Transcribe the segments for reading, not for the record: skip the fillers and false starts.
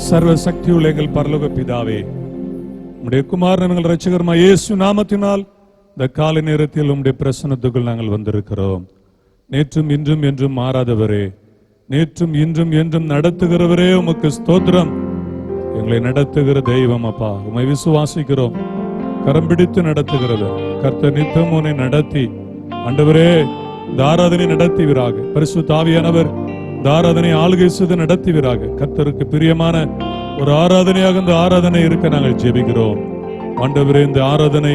சர்வ சக்தியுள்ள எங்கள் பரலோக பிதாவே, உம்முடைய குமாரன் எங்கள் இரட்சகருமாய் இயேசு நாமத்தினால் இந்த காலை நேரத்தில் உம்முடைய பிரசன்னத்துக்குள் நாங்கள் வந்திருக்கிறோம். நேற்றும் இன்றும் என்றும் மாறாதவரே, நேற்றும் இன்றும் என்றும் நடத்துகிறவரே, உமக்கு ஸ்தோத்திரம். எங்களை நடத்துகிற தெய்வம் அப்பா, உம்மை விசுவாசிக்கிறோம். கரம் பிடித்து நடத்துகிறது கர்த்தர் நித்தம் உன்னை நடத்தி ஆண்டவரே இந்த ஆராதனை நடத்துவீராக. பரிசுத்த ஆவியானவர் இந்த ஆராதனை ஆளுகை செய்து நடத்துவீராக. கர்த்தருக்கு பிரியமான ஒரு ஆராதனையாக இந்த ஆராதனை இருக்க நாங்கள் ஜெபிக்கிறோம். ஆண்டவரே, இந்த ஆராதனை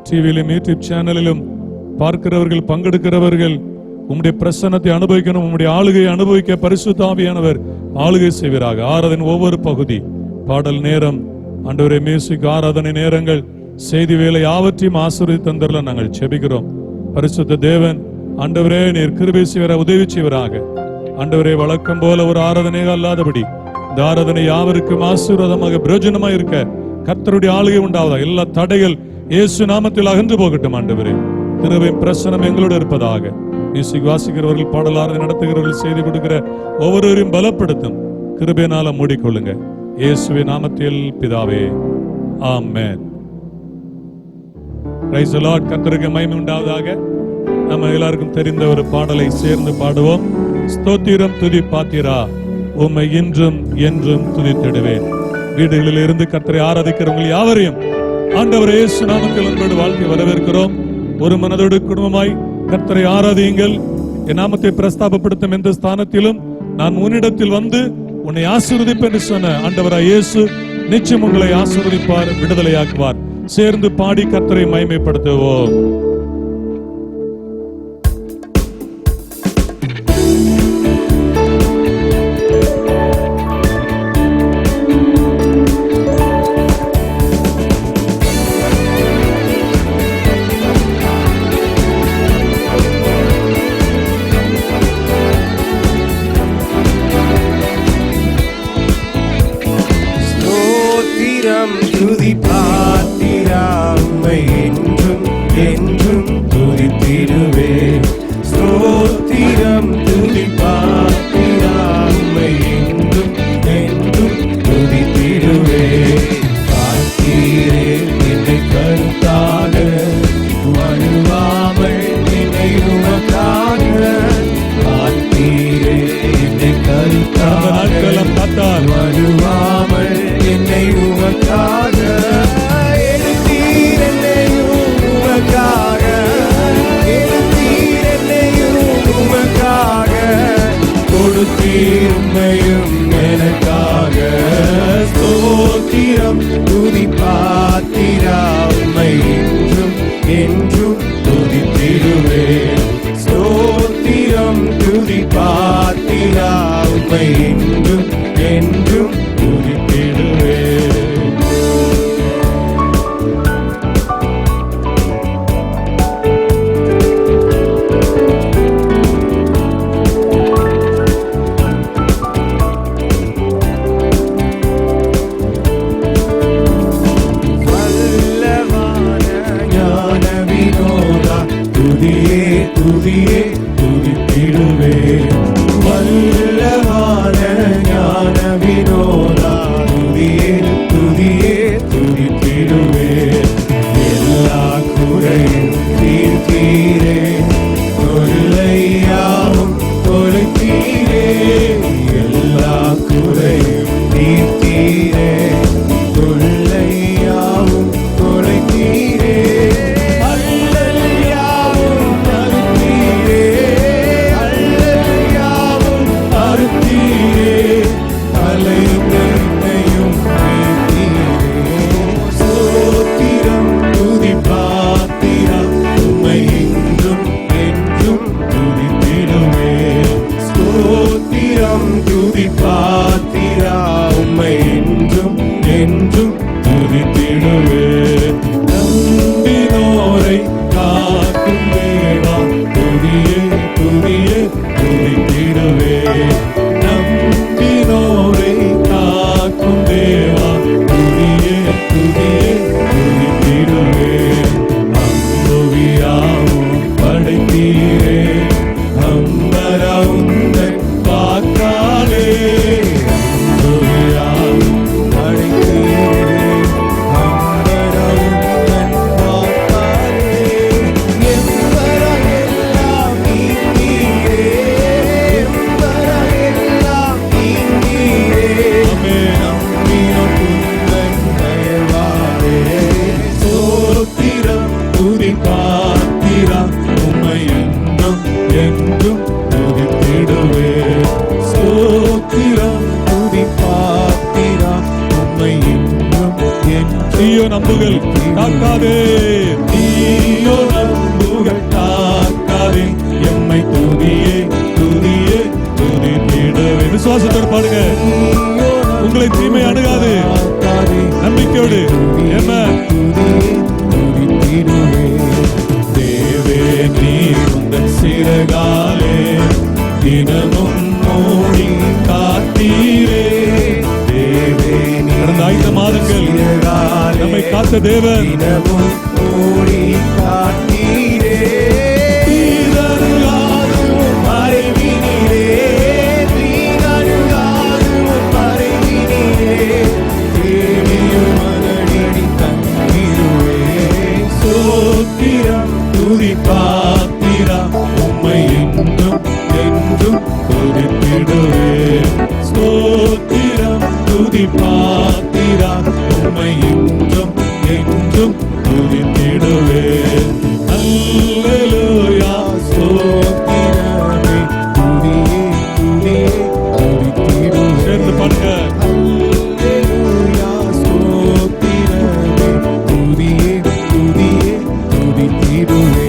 டிவியிலும் யூடியூப் சேனலிலும் பார்க்கிறவர்கள், பங்கெடுக்கிறவர்கள் உம்முடைய பிரசன்னத்தை அனுபவிக்கணும். உம்முடைய ஆளுகையை அனுபவிக்க பரிசுத்த ஆவியானவர் ஆளுகை செய்வீராக. ஆராதனை ஒவ்வொரு பகுதி, பாடல் நேரம், ஆண்டவரே மியூசிக் ஆராதனை நேரங்கள், செய்தி வேலை யாவற்றையும் ஆசீர்வதித்து தந்தரல நாங்கள் ஜெபிக்கிறோம். பரிசுத்த தேவன் ஆண்டவரே, நீர் கிருபை செய்வர உதவி செய்வராக. ஆண்டவரே, வழக்கம் போல ஒரு ஆராதனையாக அல்லாதபடி இந்த ஆராதனை யாவருக்கும் ஆசீர்வாதமாக பிரயோஜனமாக இருக்க கர்த்தருடைய ஆளுகை உண்டாவதா. எல்லா தடைகள் இயேசு நாமத்தில் அகன்று போகட்டும். ஆண்டவரே, கிருபையும் பிரசன்னம் எங்களோடு இருப்பதாக. மியூசிக் வாசிக்கிறவர்கள், பாடல் ஆராதனை நடத்துகிறவர்கள், செய்தி கொடுக்கிற ஒவ்வொருவரையும் பலப்படுத்தும். கிருபையினால மூடிக்கொள்ளுங்க. இயேசுவின் நாமத்தில் பிதாவே, ஆமென். Praise the Lord. கர்த்தருக்கு மகிமை உண்டாவதாக. நம்ம எல்லாருக்கும் தெரிந்த ஒரு பாடலை சேர்ந்து பாடுவோம். ஸ்தோத்திரம் துதி பாத்திரா, உம்மை இன்றும் என்றும் துதித்திடுவேன். வீடுகளில் இருந்து கர்த்தரை ஆராதிக்கிறவங்க யாவரையும் ஆண்டவர் இயேசு நாமத்தில் அன்போடு வாழ்க்கை வரவேற்கிறோம். ஒரு மனதோடு குடும்பமாய் கர்த்தரை ஆராதியுங்கள். என் நாமத்தை பிரஸ்தாபப்படுத்தும் எந்த ஸ்தானத்திலும் நான் உன்னிடத்தில் வந்து உன்னை ஆசீர்வதிப்பேன் என்று சொன்ன ஆண்டவராய் இயேசு நிச்சயம் உங்களை ஆசீர்வதிப்பார், விடுதலையாக்குவார். சேர்ந்து பாடி கர்த்தரை மகிமைப்படுத்துவோம். துதி பாத்திரா, உம்மை என்றும் என்றும் துதித்திடுவே. ஸ்தோத்திரம் துதி பாத்திரா, உம்மை என்றும் என்றும் துதித்திடுவே. பார்த்தீரே என்னை கருத்தாக, வழுவாமல் என்னை உமக்காக. பார்த்தீரே என்னை கருத்தாக, வழுவாமல் என்னை உமக்காக. எடுத்தீர் என்னையும் உமக்காக, எடுத்தீர் என்னையும் உமக்காக. கொடுத்தீர் உம்மையும் எனக்காக. ஸ்தோத்திரம் துதி பாத்திரா, உம்மை என்றும் என்றும் துதித்திடுவேன். ஸ்தோத்திரம் துதி பாத்திரா, உம்மை என்றும் என்றும் துதித்திடுவேன். துதியே துதியே துதித்திடுவேன். வல்லவான ஞான வினோதா, துதியே துதியே துதித்திடுவேன். எல்லா குறையும் தீர்த்தீரே, தொல்லையாவும் தொலைத்தீரே. எல்லா குறையும் தீர்த்தீரே, தொல்லையாவும் தொலைத்தீரே. துதி பாத்திரா, உம்மை என்றும் என்றும் துதித்திடுவேன். நம்பினோரை காக்கும் தேவா, துதியே துதியே துதித்திடுவேன். நம்பினோரை காக்கும் தேவா, துதியே துதியே துதித்திடுவேன். அம்புவியாவும் படைத்தீரே, அம்பரவுந்தன் வாக்காலே. அம்புவியாவும் அம்புகள் தாக்காதே, தீயோர் அம்புகள் தாக்காதே, எம்மை துதியே துதியே துதித்திடவே. விசுவாசத்தோடு பாடுங்க. உங்களை தீமை அணுகாது, நம்பிக்கையோடு. தேவே நீர் உந்தன் சிறகாலே தினமும் மூடி காத்தீரே. தேவே கடந்த 5 மாதங்கள் நம்மை காத்த தேவன் தினமும் மூடி காத்தீரே. பாத்திரா உம்மை என்றும் என்றும் துதித்திடுவே. ஸ்தோத்திரம் துதி பாத்திரா உம்மை என்றும் என்றும் துதித்திடுவே. அல்லேலூயா ஸ்தோத்திரமே துதியே துதியே துதித்திடுவே. சேர்ந்து பாடுங்க. அல்லேலூயா ஸ்தோத்திரமே துதியே துதியே துதித்திடுவே.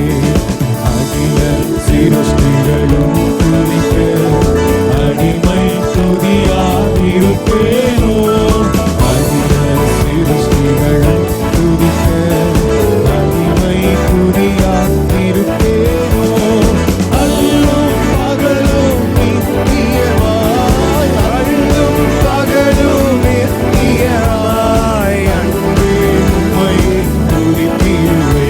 சிருஷ்டிகளும் துதிக்க அடிமை துதியாதிருப்பேனோ. அகில சிருஷ்டிகளும் துதிக்க அடிமை துதியாதிருப்பேனோ. அல்லும் பகலும் நித்தியமாய், அல்லும் பகலும் நித்தியமாய் அன்பே உம்மையே துதித்திடுவே.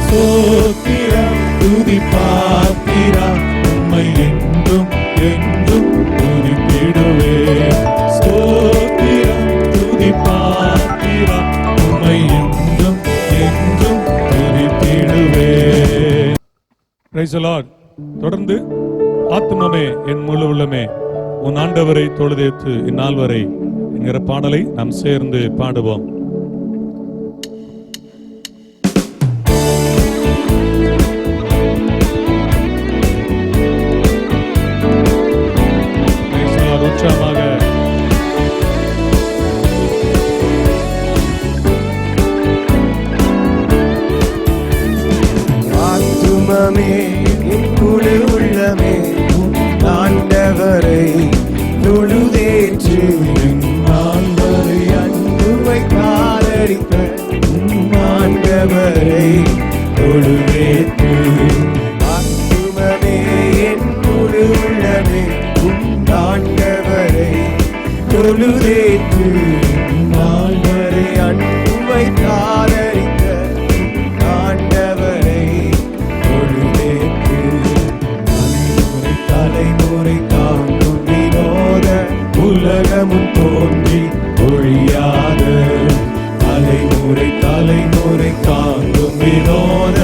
ஸ்தோத்திரம் துதி பாத்திரா உம்மை என்றும் என்றும் துதித்திடுவே. ஸ்தோத்திரம் துதி பாத்திரா உம்மை என்றும் என்றும் துதித்திடுவே. Praise the Lord. தொடர்ந்து ஆத்துமமே என் முழு உள்ளமே உன் ஆண்டவரை தொழுதேத்து இந்நாள் வரை என்கிற பாடலை நாம் சேர்ந்து பாடுவோம். உற்சாகமாக ஆத்துமமே என் முழு உள்ளமே ஆண்டவரை தொழுதேற்று. ஆண்டவரை அன்புவை காலடித்த ஆண்டவரை தொழுதேற்று. ஆத்துமமே என் முழு உள்ளமே ஆண்டவரை தொழுதேற்று. ஆண்டவரை அன்புவை காலடித்த ஆண்டவரை தொழுதேற்று. தலைமுறை தாங்கும் வினோத உலகமும் தோன்றி ஒழியாத. தலைமுறை தலைமுறை தாங்கும் வினோத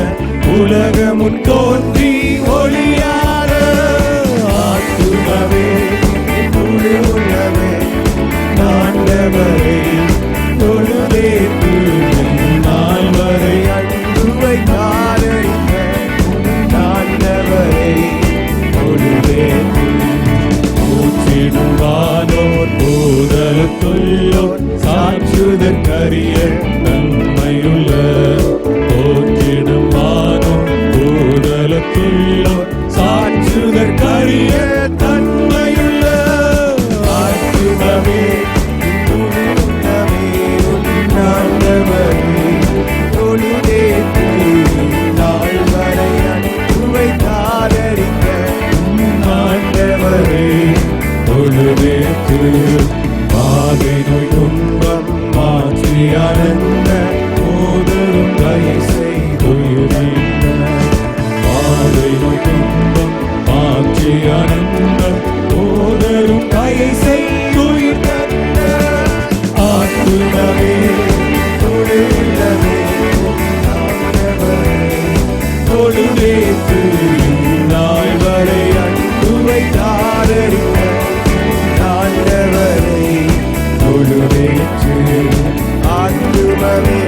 உலகமும் தோன்றி ஒழியாத. ஆத்துமவே முழு உள்ளமே ஆண்டவரை தொழுதேற்று. நாள் வரை அன்புவை காலடித்த ஆண்டவரை தொழுதேற்று. ஊற்றிடுவானோர் போதலுக்குள்ளோர் சாற்றுதற்கரிய நன்மையுள்ள. போற்றிடுவானோர் போதலுக்குள்ளோர் சாற்றுதற்கரிய தன்மையுள்ள. ஆத்துமமே ஆண்டவரை தொழுதேற்று. நாள் வரை அன்புவை காலடித்த ஆண்டவரை தொழுதேற்று. பாதை நோய் துன்பம் மாற்றி அனந்த போதரும் தயை செய்துயிரிந்த. பாதை நோய் துன்பம் மாற்றி அனந்த போதரும் தயை செய்துயிர் தந்த. ஆத்துமமே தொழுதே தொழுதேற்று. நாள் வரை அன்புவை காலடித்த ஆண்டவரை தொழுதேற்று. ஆத்துமமே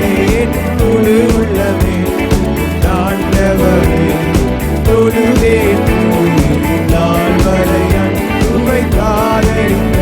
முழு உள்ளமே ஆண்டவரை தொழுதேற்று. நாள் வரை அன்புவை காலடித்த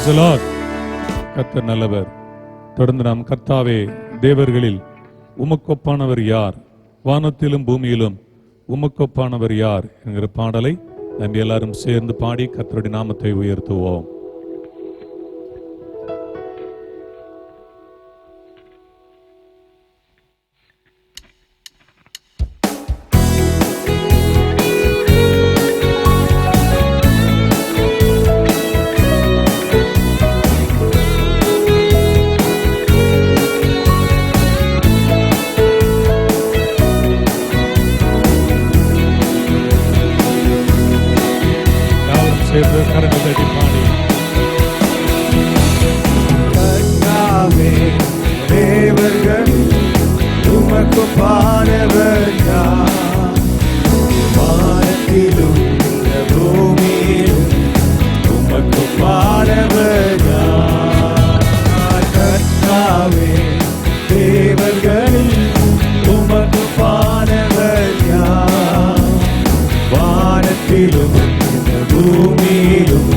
Praise the Lord. கர்த்தர் நல்லவர். தொடர்ந்து நாம் கர்த்தாவே தேவர்களில் உமக்கொப்பானவர் யார், வானத்திலும் பூமியிலும் உமக்கொப்பானவர் யார் என்கிற பாடலை நாம் எல்லாரும் சேர்ந்து பாடி கர்த்தருடைய நாமத்தை உயர்த்துவோம். கர்த்தாவே தேவர்கள் உமக்கொப்பானவர் யார், வானத்திலும் பூமியிலும் உமக்கொப்பானவர் யார். கர்த்தாவே தேவர்கள் உமக்கொப்பானவர் யார், வானத்திலும் பூமியிலும்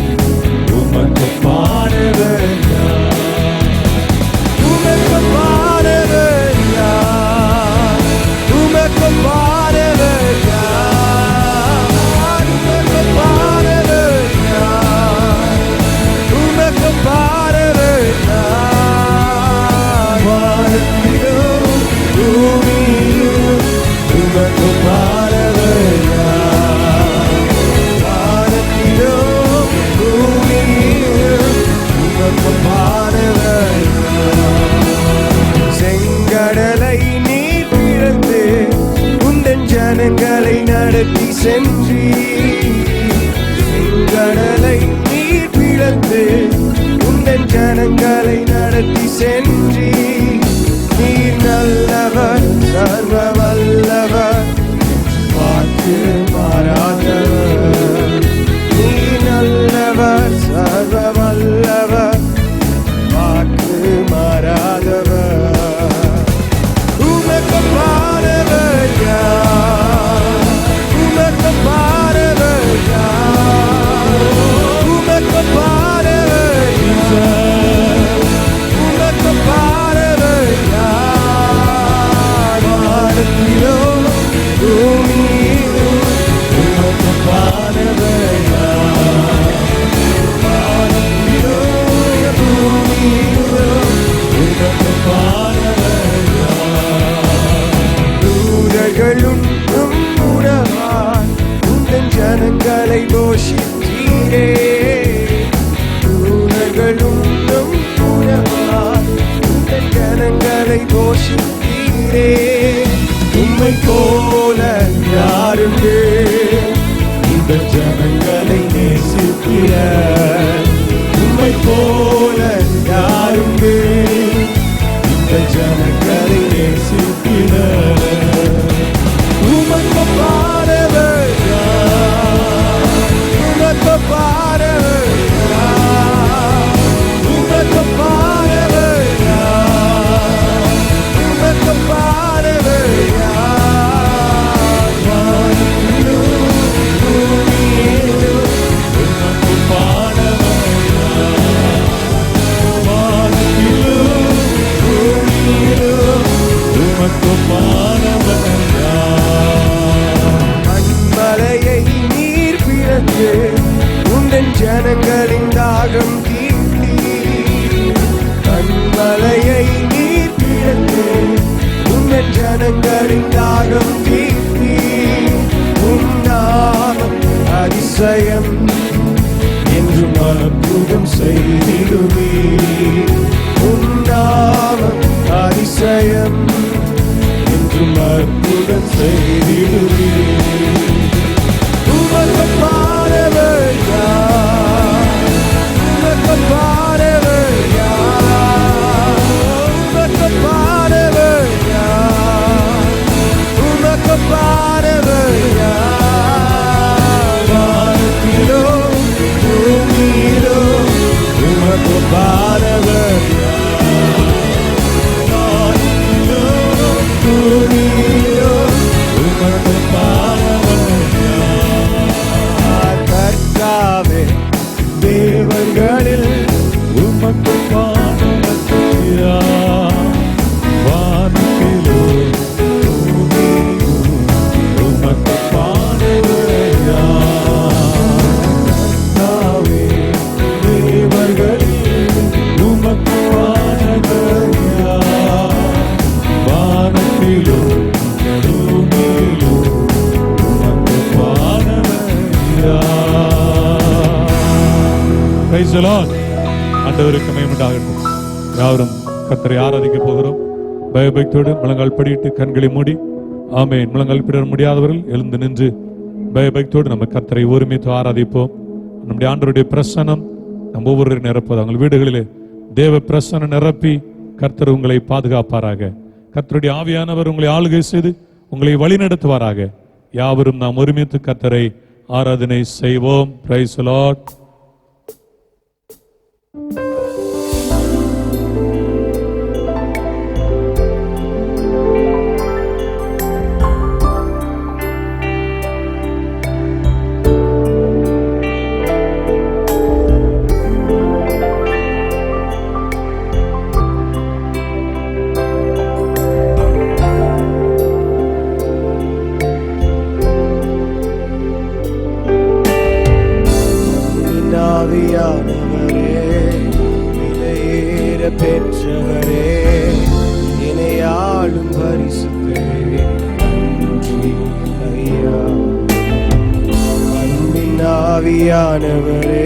உமக்கொப்பானவர் யார். உமக்கொப்பானவர் யார், உமக்கொப்பானவர் யார், உமக்கொப்பானவர் யார், உமக்கொப்பானவர் யார். வானத்திலும் பூமியிலும் உமக்கொப்பானவர் யார், வானத்திலும் பூமியிலும் உமக்கொப்பானவர் யார். செங்கடலை நீர் பிளந்து உந்தன் ஜனங்களை நடத்தி சென்றீர். செங்கடலை நீர் பிளந்து உந்தன் ஜனங்களை நடத்தி சென்றீர். நீர் நல்லவர், சர்வ வல்லவர், வாக்கு மாறாதவர். நீர் நல்லவர், சர்வ வல்லவர், வாக்கு மாறாதவர். உமக்கொப்பானவர் யார், உமக்கொப்பானவர் யார், உமக்கொப்பானவர் யார், உமக்கொப்பானவர் யார். வானத்திலும் பூமியிலும் உமக்கொப்பானவர் யார், வானத்திலும் பூமியிலும் உமக்கொப்பானவர் யார். தூதர்களும் உறவார் உந்தன் ஜனங்களை போஷித்தீரே. தூதர்களும் உறவார் உந்தன் ஜனங்களை போஷித்தீரே. உம்மை போல யாருண்டு இந்த ஜனங்களை நேசிக்கிற, உம்மை போல யாருண்டு இந்த ஜனங்களை நேசிக்கிற. உமக்கொப்பானவர் யார், உமக்கொப்பானவர் யார், உமக்கொப்பானவர் யார், உமக்கொப்பானவர் யார். வானத்திலும் பூமியிலும் உமக்கொப்பானவர் யார், வானத்திலும் பூமியிலும் உமக்கொப்பானவர் யார். மண்மலையை நீர் பிளந்து உந்தன் ஜனங்களின் தாகம் தீர்த்தீர். மண்மலையை நீர் பிளந்து உந்தன் ஜனங்களின் தாகம் தீர்த்தீர். உம் நாமம் அதிசயம் என்றும் அற்புதம் செய்திடுவீர். உம் நாமம் அதிசயம் என்றும் அற்புதம் செய்திடுவீர். உமக்கொப்பானவர் யார், உமக்கொப்பானவர் யார், உமக்கொப்பானவர் யார், உமக்கொப்பானவர் யார். வானத்திலும் பூமியிலும் உமக்கொப்பானவர் யார், வானத்திலும் பூமியிலும் உமக்கொப்பானவர் யார். Praise the Lord. ஆண்டவருக்கு மகிமை உண்டாகட்டும். யாவரும் கர்த்தரை ஆராதிக்க போகிறோம். பயபக்தியோடு முழங்கால் படியிட்டு கண்களை மூடி ஆமென். முழங்கால் பிட முடியாதவர்கள் எழுந்து நின்று பயபக்தியோடு நம்ம கர்த்தரை ஒருமித்து ஆராதிப்போம். நம்முடைய ஆண்டவருடைய பிரசன்னம் நம்ம ஒவ்வொருவரும் நிரப்பது. உங்கள் வீடுகளிலே தேவ பிரசன்னம் நிரப்பி கர்த்தர் உங்களை பாதுகாப்பாராக. கர்த்தருடைய ஆவியானவர் உங்களை ஆளுகை செய்து உங்களை வழிநடத்துவாராக. யாவரும் நாம் ஒருமித்து கர்த்தரை ஆராதனை செய்வோம். Praise the Lord. ஆவியானவரே, விலையேற பெற்றவரே, என்னை ஆளும் பரிசுத்தரே, நன்றி ஐயா. அன்பின் ஆவியானவரே,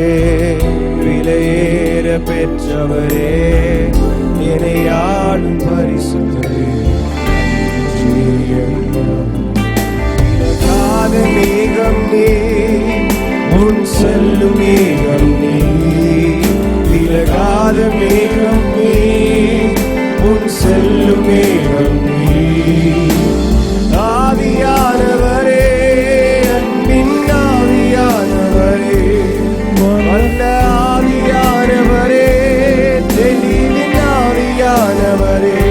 விலையேற பெற்றவரே, என்னை ஆளும் பரிசுத்தரே, நன்றி ஐயா. விலகாத மேகம் நீ, உன் செல்லும் மேகம் நீ, விலகாத மேகம் நீ, உன் செல்லும் மேகம் நீ. ஆவியானவரே, அன்பின் ஆவியானவரே, வல்ல ஆவியானவரே, தெளிவின் ஆவியானவரே,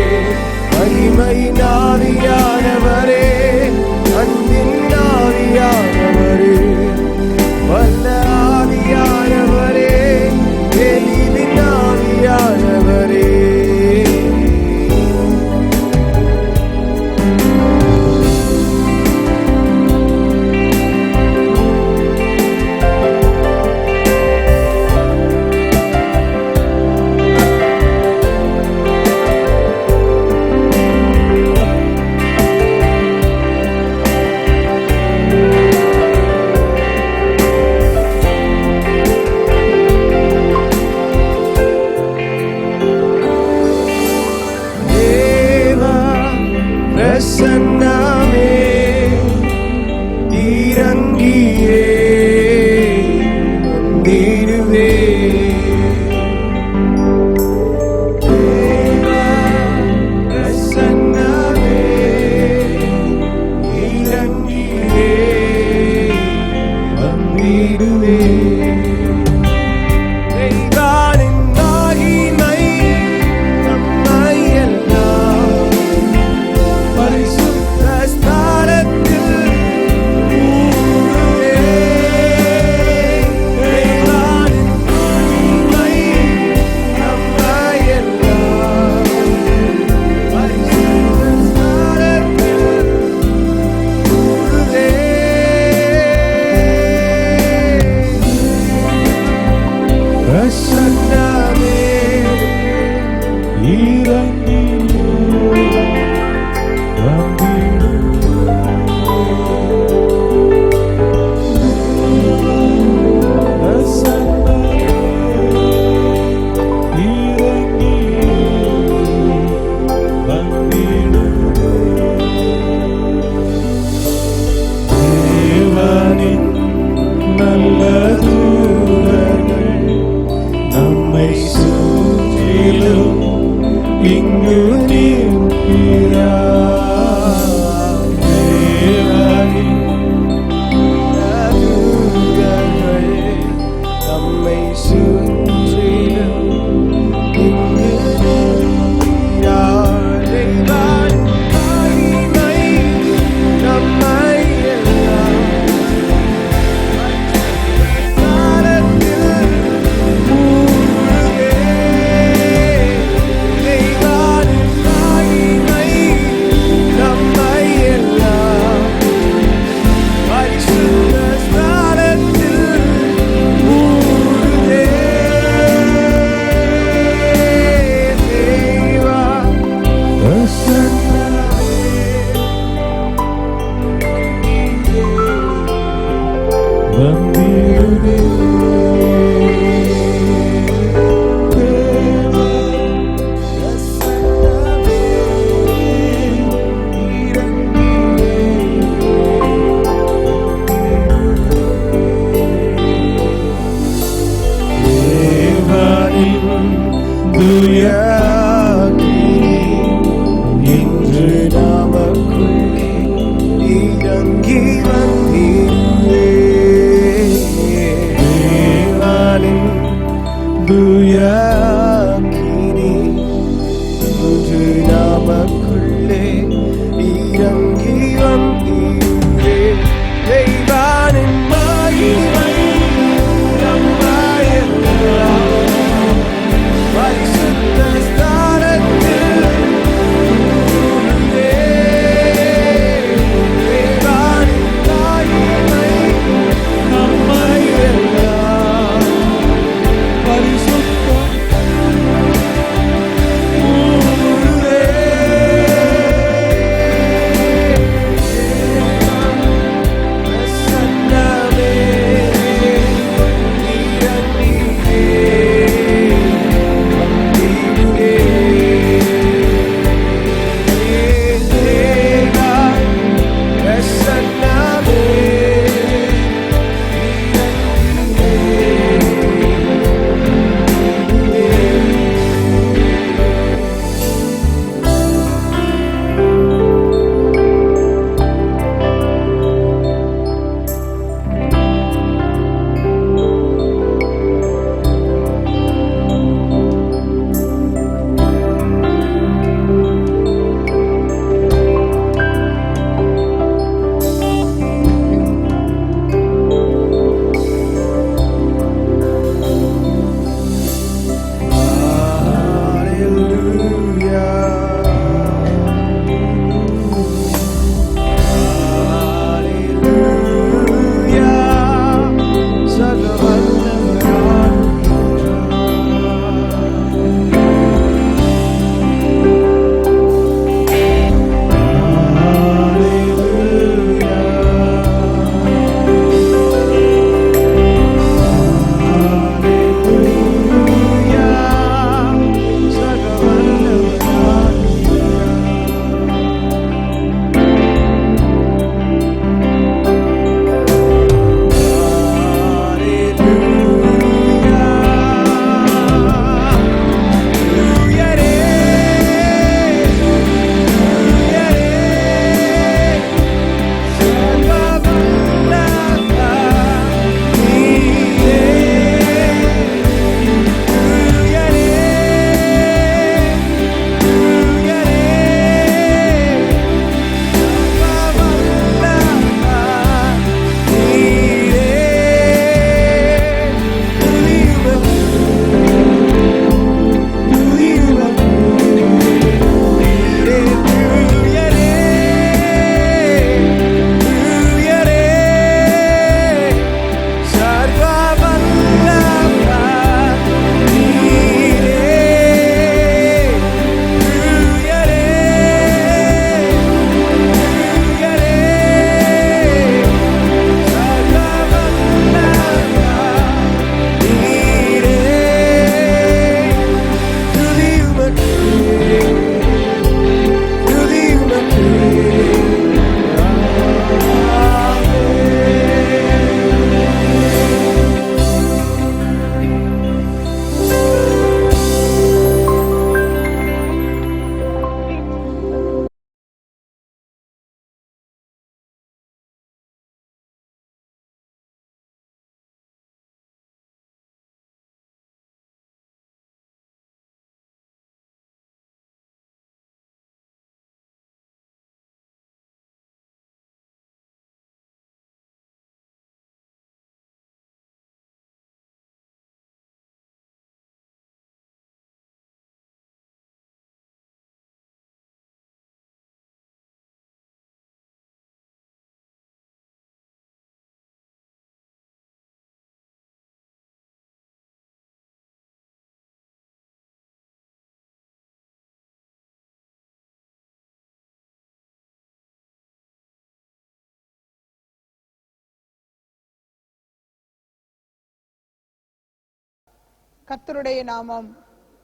கர்த்தருடைய நாமம்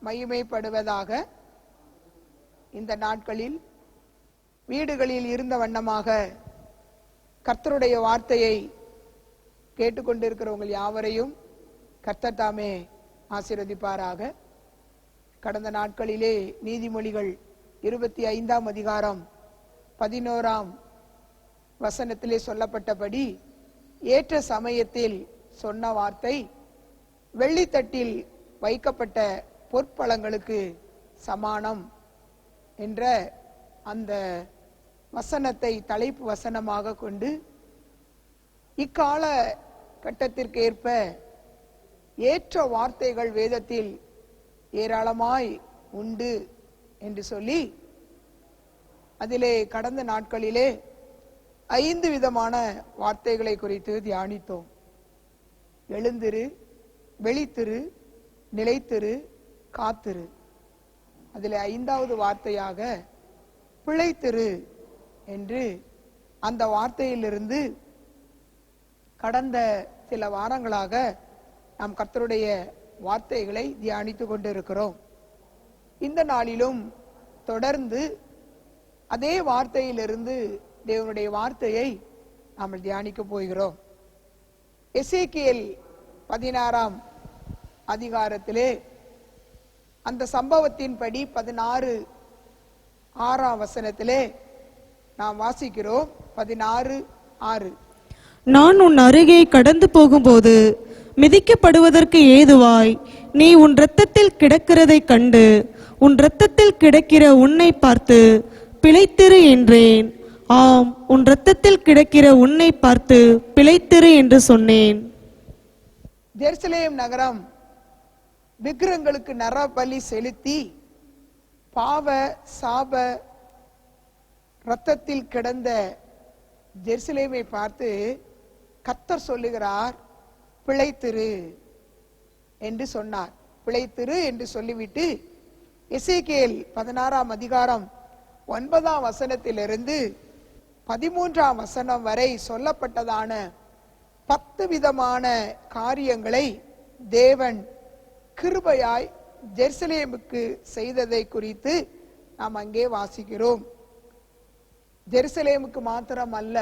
மகிமைப்படுவதாக. இந்த நாட்களில் வீடுகளில் இருந்த வண்ணமாக கர்த்தருடைய வார்த்தையை கேட்டுக்கொண்டிருக்கிறவங்க யாவரையும் கர்த்தர் தாமே ஆசீர்வதிப்பாராக. கடந்த நாட்களிலே நீதிமொழிகள் 25ஆம் அதிகாரம் 11ஆம் வசனத்திலே சொல்லப்பட்டபடி ஏற்ற சமயத்தில் சொன்ன வார்த்தை வெள்ளித்தட்டில் வைக்கப்பட்ட பொற்பழங்களுக்கு சமானம் என்ற அந்த வசனத்தை தலைப்பு வசனமாக கொண்டு இக்கால கட்டத்திற்கு ஏற்ப ஏற்ற வார்த்தைகள் வேதத்தில் ஏராளமாய் உண்டு என்று சொல்லி அதிலே கடந்த நாட்களிலே 5 விதமான வார்த்தைகளை குறித்து தியானித்தோம். எழுந்திரு, வெளித்திரு, நிலைத்திரு, காத்திரு. அதில் 5வது வார்த்தையாக பிழைத்திரு என்று அந்த வார்த்தையிலிருந்து கடந்த சில வாரங்களாக நாம் கர்த்தருடைய வார்த்தைகளை தியானித்துக் கொண்டிருக்கிறோம். இந்த நாளிலும் தொடர்ந்து அதே வார்த்தையிலிருந்து தேவனுடைய வார்த்தையை நாம் தியானிக்க போகிறோம். எசேக்கியேல் 16ஆம் அதிகாரத்திலே அந்த சம்பவத்தின்படி 16:6 வசனத்திலே நாம் வாசிக்கிறோம். 16:6. நான் உன் அருகே கடந்து போகும்போது மிதிக்கப்படுவதற்கு ஏதுவாய் நீ உன் இரத்தத்தில் கிடக்கிறதை கண்டு உன் இரத்தத்தில் கிடக்கிற உன்னை பார்த்து பிழைத்திரு என்றேன். ஆம், உன் இரத்தத்தில் கிடக்கிற உன்னை பார்த்து பிழைத்திரு என்று சொன்னேன். ஜெருசலேம் நகரம் விக்கிரங்களுக்கு நரபலி செலுத்தி பாவ சாப இரத்தத்தில் கிடந்த ஜெருசலேமை பார்த்து கர்த்தர் சொல்லுகிறார், பிழைத்திரு என்று சொன்னார். பிழைத்திரு என்று சொல்லிவிட்டு எசேக்கியேல் 16ஆம் அதிகாரம் 9ஆம் வசனத்திலிருந்து 13ஆம் வசனம் வரை சொல்லப்பட்டதான 10 விதமான காரியங்களை தேவன் கிருபையாய் ஜெருசலேமுக்கு செய்ததை குறித்து நாம் அங்கே வாசிக்கிறோம். ஜெருசலேமுக்கு மாத்திரம் அல்ல,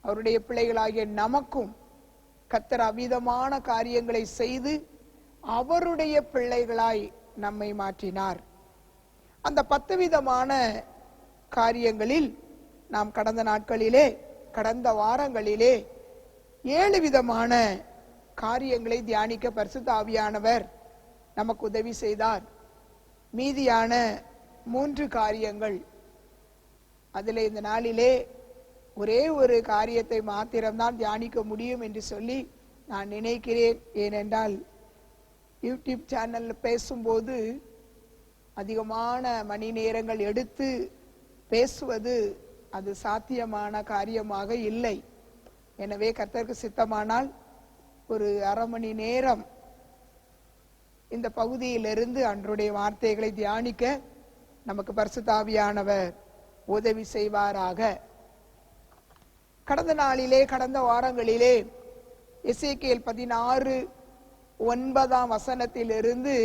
அவருடைய பிள்ளைகளாகிய நமக்கும் கர்த்தர் அவ்விதமான காரியங்களை செய்து அவருடைய பிள்ளைகளாய் நம்மை மாற்றினார். அந்த 10 விதமான காரியங்களில் நாம் கடந்த நாட்களிலே, கடந்த வாரங்களிலே 7 விதமான காரியங்களை தியானிக்க பரிசுத்த ஆவியானவர் நமக்கு உதவி செய்தார். மீதியான 3 காரியங்கள், அதிலே இந்த நாளிலே ஒரே ஒரு காரியத்தை மாத்திரம்தான் தியானிக்க முடியும் என்று சொல்லி நான் நினைக்கிறேன். ஏனென்றால் யூடியூப் சேனல்ல பேசும்போது அதிகமான மணி நேரங்கள் எடுத்து பேசுவது அது சாத்தியமான காரியமாக இல்லை. எனவே கர்த்தருக்கு சித்தமானால் ஒரு அரை மணி நேரம் இந்த பகுதியிலிருந்து அன்றைய வார்த்தைகளை தியானிக்க நமக்கு பரிசுத்த ஆவியானவர் உதவி செய்வாராக. கடந்த நாளிலே, கடந்த வாரங்களிலே எசேக்கியேல் 16:9 வசனத்திலிருந்து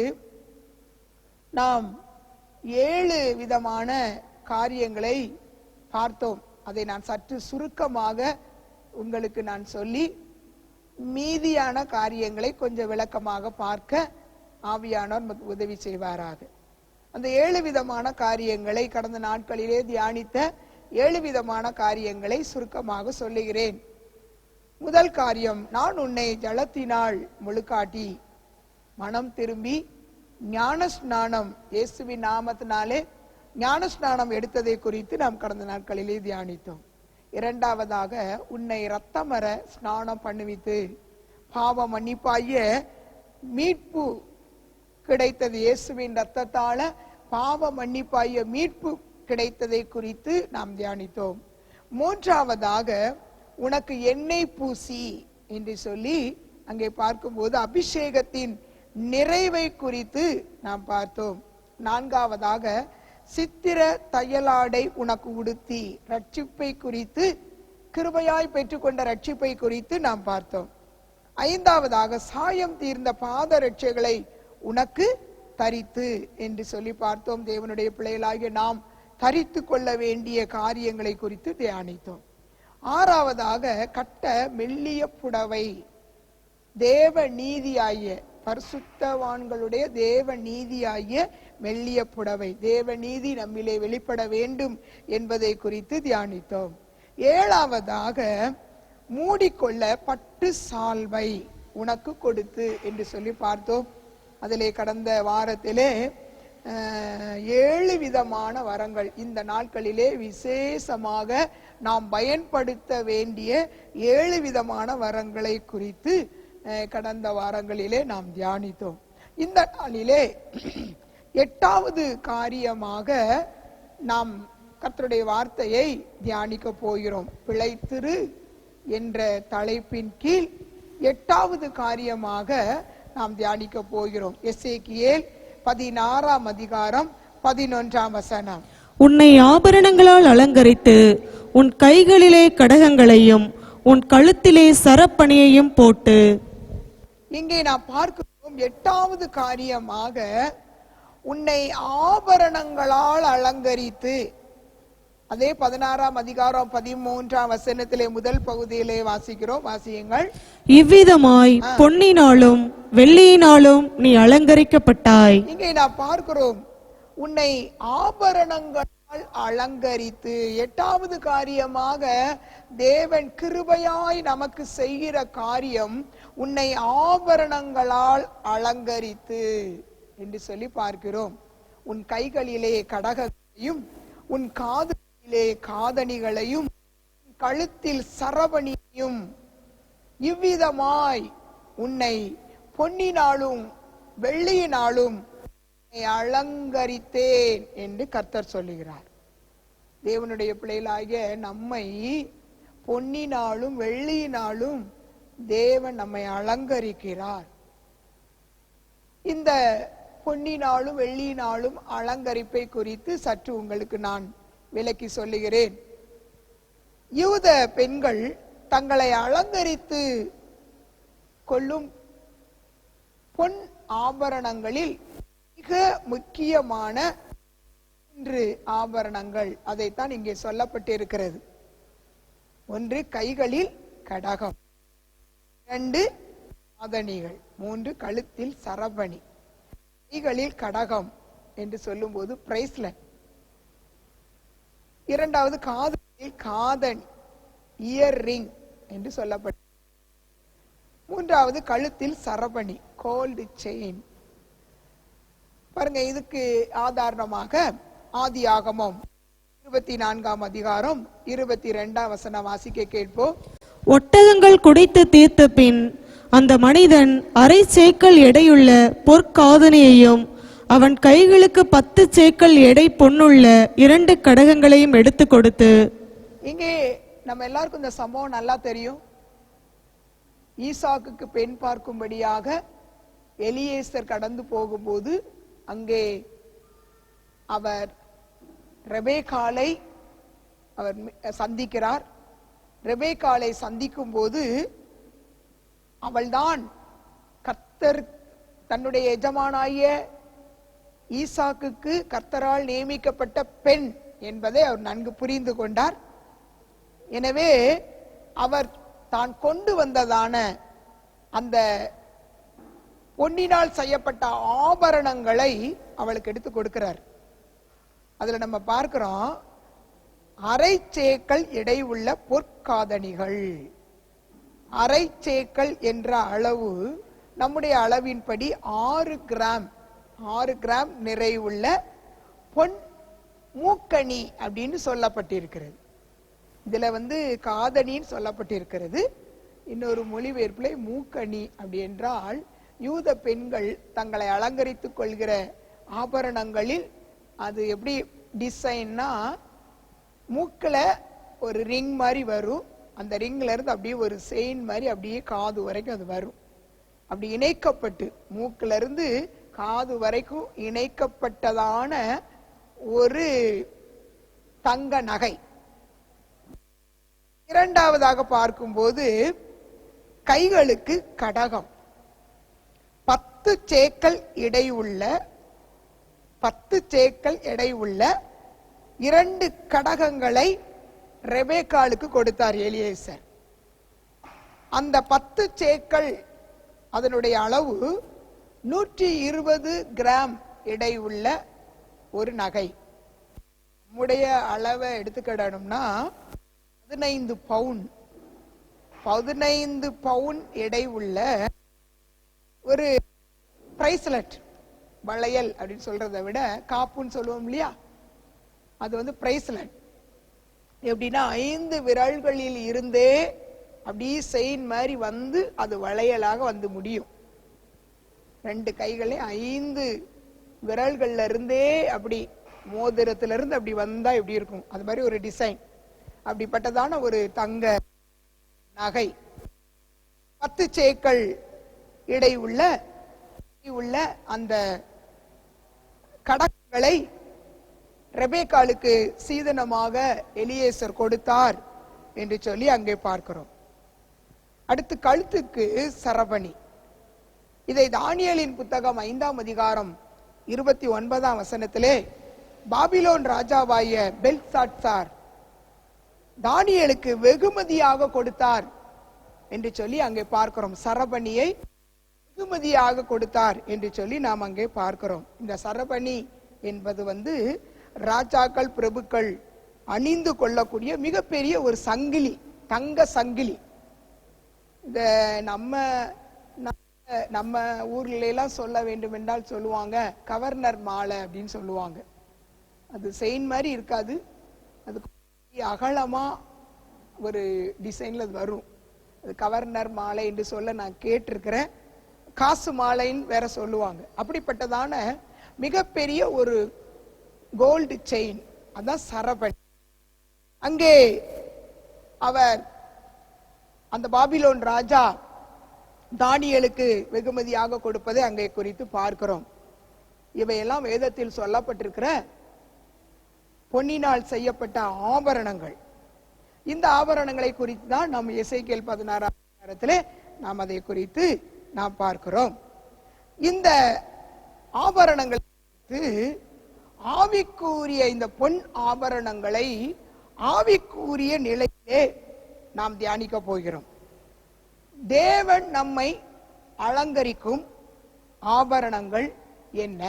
நாம் 7 விதமான காரியங்களை பார்த்தோம். அதை நான் சற்று சுருக்கமாக உங்களுக்கு நான் சொல்லி மீதியான காரியங்களை கொஞ்சம் விளக்கமாக பார்க்க ஆவியானவர் நமக்கு உதவி செய்வாராக. அந்த 7 விதமான காரியங்களை, கடந்த நாட்களிலே தியானித்த 7 விதமான காரியங்களை சுருக்கமாக சொல்லுகிறேன். முதல் காரியம், நான் உன்னை ஜலத்தினால் முழுக்காட்டி மனம் திரும்பி ஞான ஸ்நானம், இயேசுவின் நாமத்தினாலே ஞான ஸ்நானம் எடுத்ததை குறித்து நாம் கடந்த நாட்களிலே தியானித்தோம். இரண்டாவதாக, உன்னை இரத்தமர ஸ்நானம் பண்ணுவித்து பாவ மன்னிப்பாய மீட்பு கிடைத்தது. இயேசுவின் இரத்தத்தால பாவ மன்னிப்பாய மீட்பு கிடைத்ததை குறித்து நாம் தியானித்தோம். மூன்றாவதாக, உனக்கு எண்ணெய் பூசி என்று சொல்லி அங்கே பார்க்கும்போது அபிஷேகத்தின் நிறைவை குறித்து நாம் பார்த்தோம். நான்காவதாக, சித்திர தையலாடை உனக்கு உடுத்தி ரட்சிப்பை குறித்து, கிருபையாய் பெற்றுக்கொண்ட ரட்சிப்பை குறித்து நாம் பார்த்தோம். ஐந்தாவதாக சாயம் தீர்ந்த பாதரட்சைகளை உனக்கு தரித்து என்று சொல்லி பார்த்தோம். தேவனுடைய பிள்ளைகளாகிய நாம் தரித்து கொள்ள வேண்டிய காரியங்களை குறித்து தியானித்தோம். ஆறாவதாக கட்ட மெல்லிய புடவை, தேவ நீதியாகிய பரிசுத்தவான்களுடைய தேவ நீதியாகிய மெல்லிய புடவை, தேவ நீதி நம்மிலே வெளிப்பட வேண்டும் என்பதை குறித்து தியானித்தோம். ஏழாவதாக மூடிக்கொள்ள பட்டு சால்வை உனக்கு கொடுத்து என்று சொல்லி பார்த்தோம். அதிலே கடந்த வாரத்திலே 7 விதமான வரங்கள், இந்த நாட்களிலே விசேஷமாக நாம் பயன்படுத்த வேண்டிய 7 விதமான வரங்களை குறித்து கடந்த வாரங்களிலே நாம் தியானித்தோம். இந்த நாளிலே 8வது காரியமாக நாம் கர்த்தருடைய வார்த்தையை தியானிக்க போகிறோம். பிழைத்திரு என்ற தலைப்பின் கீழ் 8வது காரியமாக நாம் தியானிக்க போகிறோம். எசேக்கியேல் 16ஆம் அதிகாரம் 11ஆம் வசனம். உன்னை ஆபரணங்களால் அலங்கரித்து உன் கைகளிலே கடகங்களையும் உன் கழுத்திலே சரப்பணியையும் போட்டு. இங்கே நாம் பார்க்கிறோம் 8வது காரியமாக உன்னை ஆபரணங்களால் அலங்கரித்து. அதே 16ஆம் அதிகாரம் 13ஆம் வசனத்திலே முதல் பகுதியிலே வாசிக்கிறோம். வாசியுங்கள். இவ்விதமாய் பொன்னினாலும் வெள்ளியினாலும் நீ அலங்கரிக்கப்பட்டாய். இங்கே நாம் பார்க்கிறோம் உன்னை ஆபரணங்களால் அலங்கரித்து. 8வது காரியமாக தேவன் கிருபையாய் நமக்கு செய்கிற காரியம் உன்னை ஆபரணங்களால் அலங்கரித்து என்று சொல்லி பார்க்கிறோம். உன் கைகளிலே கடகங்களையும் உன் காதுகளிலே காதணிகளையும் கழுத்தில் சரவணியும் இவ்விதமாய் உன்னை பொன்னினாலும் வெள்ளியினாலும் அலங்கரித்தேன் என்று கர்த்தர் சொல்லுகிறார். தேவனுடைய பிள்ளைகளாகிய நம்மை பொன்னினாலும் வெள்ளியினாலும் தேவன் நம்மை அலங்கரிக்கிறார். இந்த பொன்னினாலும் வெள்ளியினாலும் அலங்கரிப்பை குறித்து சற்று உங்களுக்கு நான் விளக்கி சொல்லுகிறேன். யூத பெண்கள் தங்களை அலங்கரித்து கொள்ளும் பொன் ஆபரணங்களில் மிக முக்கியமான 3 ஆபரணங்கள், அதைத்தான் இங்கே சொல்லப்பட்டிருக்கிறது. 1 கைகளில் கடகம், 2 காதணிகள், 3 கழுத்தில் சரபணி. கைகளில் கடகம் என்று சொல்லும் போது பிரைஸ்லெட், 2வது காதணியில் காதணி இயர் ரிங் என்று சொல்லப்பட்ட, 3வது கழுத்தில் சரபணி கோல்டு செயின். பாருங்க, இதுக்கு ஆதாரணமாக ஆதியாகமம் 24ஆம் அதிகாரம் 22ஆம் வசனம் வாசிக்க கேட்போம். ஒட்டகங்கள் குடித்து தீர்த்த பின் அந்த மனிதன் அரை சேக்கல் எடையுள்ள பொற்காதனையையும் அவன் கைகளுக்கு 10 சேக்கல் எடை பொன்னுள்ள 2 கடகங்களையும் எடுத்து கொடுத்து. இங்கே நம்ம எல்லாருக்கும் இந்த சம்பவம் நல்லா தெரியும். ஈசாக்குக்கு பெண் பார்க்கும்படியாக எலியேசர் கடந்து போகும்போது அங்கே அவர் ரெபேக்காளை அவர் சந்திக்கிறார். ரெபேக்காளை சந்திக்கும் போது அவள்தான் கர்த்தர் தன்னுடைய எஜமானாகிய ஈசாக்குக்கு கர்த்தரால் நியமிக்கப்பட்ட பெண் என்பதை அவர் நன்கு புரிந்து கொண்டார். எனவே அவர் தான் கொண்டு வந்ததான அந்த பொன்னினால் செய்யப்பட்ட ஆபரணங்களை அவளுக்கு எடுத்து கொடுக்கிறார். அதுல நம்ம பார்க்கிறோம், அரை சேக்கல் எடை உள்ள பொற்காதணிகள். அரை சேக்கல் என்ற அளவு நம்முடைய அளவின்படி 6 கிராம் நிறைவுள்ள பொன் மூக்கணி அப்படின்னு சொல்லப்பட்டிருக்கிறது. இதுல காதணின்னு சொல்லப்பட்டிருக்கிறது. இன்னொரு மொழிபெயர்ப்புல மூக்கணி அப்படி என்றால் யூத பெண்கள் தங்களை அலங்கரித்துக் கொள்கிற ஆபரணங்களில் அது எப்படி டிசைன்னா, மூக்குல ஒரு ரிங் மாதிரி வரும், அந்த ரிங்ல இருந்து அப்படியே ஒரு செயின் மாதிரி அப்படியே காது வரைக்கும் அது வரும். அப்படி இணைக்கப்பட்டு மூக்குல இருந்து காது வரைக்கும் இணைக்கப்பட்டதான ஒரு தங்க நகை. இரண்டாவதாக பார்க்கும்போது கைகளுக்கு கடகம், 10 சேக்கல் எடையுள்ள 2 கடகங்களை ரெபேக்காளுக்கு கொடுத்தார் எலியேசர். அந்த 10 சேக்கல் அதனுடைய அளவு 120 கிராம் எடையுள்ள ஒரு நகை. நம்முடைய அளவை எடுத்துக்கிடணும்னா 15 பவுன் எடை உள்ள ஒரு பிரைஸ்லெட், வளையல் அப்படின்னு சொல்றதை விட காப்புன்னு சொல்லுவோம் இல்லையா, அது வந்து பிரைஸ்லெட். எப்படின்னா 5 விரல்களில் இருந்தே அப்படியே செயின் மாதிரி வந்து அது வளையலாக வந்து முடியும். 2 கைகளே 5 விரல்கள்ல இருந்தே அப்படி மோதிரத்துல இருந்து அப்படி வந்தா எப்படி இருக்கும், அது மாதிரி ஒரு டிசைன். அப்படிப்பட்டதான ஒரு தங்க நகை 10 சேக்கல் இடை உள்ள அந்த கடகங்களை ரெபேக்காளுக்கு சீதனமாக எலியேசர் கொடுத்தார் என்று சொல்லி அங்கே பார்க்கிறோம். அடுத்து கழுத்துக்கு சரபணி. இதை தானியேலின் புத்தகம் 5ஆம் அதிகாரம் 29ஆம் வசனத்திலே பாபிலோன் ராஜாவாய பெல்சாத்சார் தானியேலுக்கு வெகுமதியாக கொடுத்தார் என்று சொல்லி அங்கே பார்க்கிறோம். சரபணியை வெகுமதியாக கொடுத்தார் என்று சொல்லி நாம் அங்கே பார்க்கிறோம். இந்த சரபணி என்பது வந்து ராஜாக்கள் பிரபுக்கள் அணிந்து கொள்ளக்கூடிய மிகப்பெரிய ஒரு சங்கிலி, தங்க சங்கிலி. இந்த நம்ம ஊர்ல எல்லாம் சொல்ல வேண்டும் என்றால் சொல்லுவாங்க கவர்னர் மாலை அப்படின்னு சொல்லுவாங்க. அது செயின் மாதிரி இருக்காது, அது அகலமா ஒரு டிசைன்ல அது வரும். அது கவர்னர் மாலை என்று சொல்ல நான் கேட்டிருக்கிறேன். காசு மாலைன்னு வேற சொல்லுவாங்க. அப்படிப்பட்டதான மிகப்பெரிய ஒரு கோல்டு செயின், அதான் சரபணி. அங்கே அவர் அந்த பாபிலோன் ராஜா தானியேலுக்கு வெகுமதியாக கொடுப்பதை அங்கே குறித்து பார்க்கிறோம். இவையெல்லாம் வேதத்தில் சொல்லப்பட்டிருக்கிற பொன்னினால் செய்யப்பட்ட ஆபரணங்கள். இந்த ஆபரணங்களை குறித்து தான் நாம் எசேக்கியேல் 16ஆம் அதிகாரத்திலே நாம் அதை குறித்து நாம் பார்க்கிறோம். இந்த ஆபரணங்களை குறித்து ஆவிக்குரிய இந்த பொன் ஆபரணங்களை ஆவிக்குரிய நிலையிலே நாம் தியானிக்க போகிறோம். தேவன் நம்மை அலங்கரிக்கும் ஆபரணங்கள் என்ன?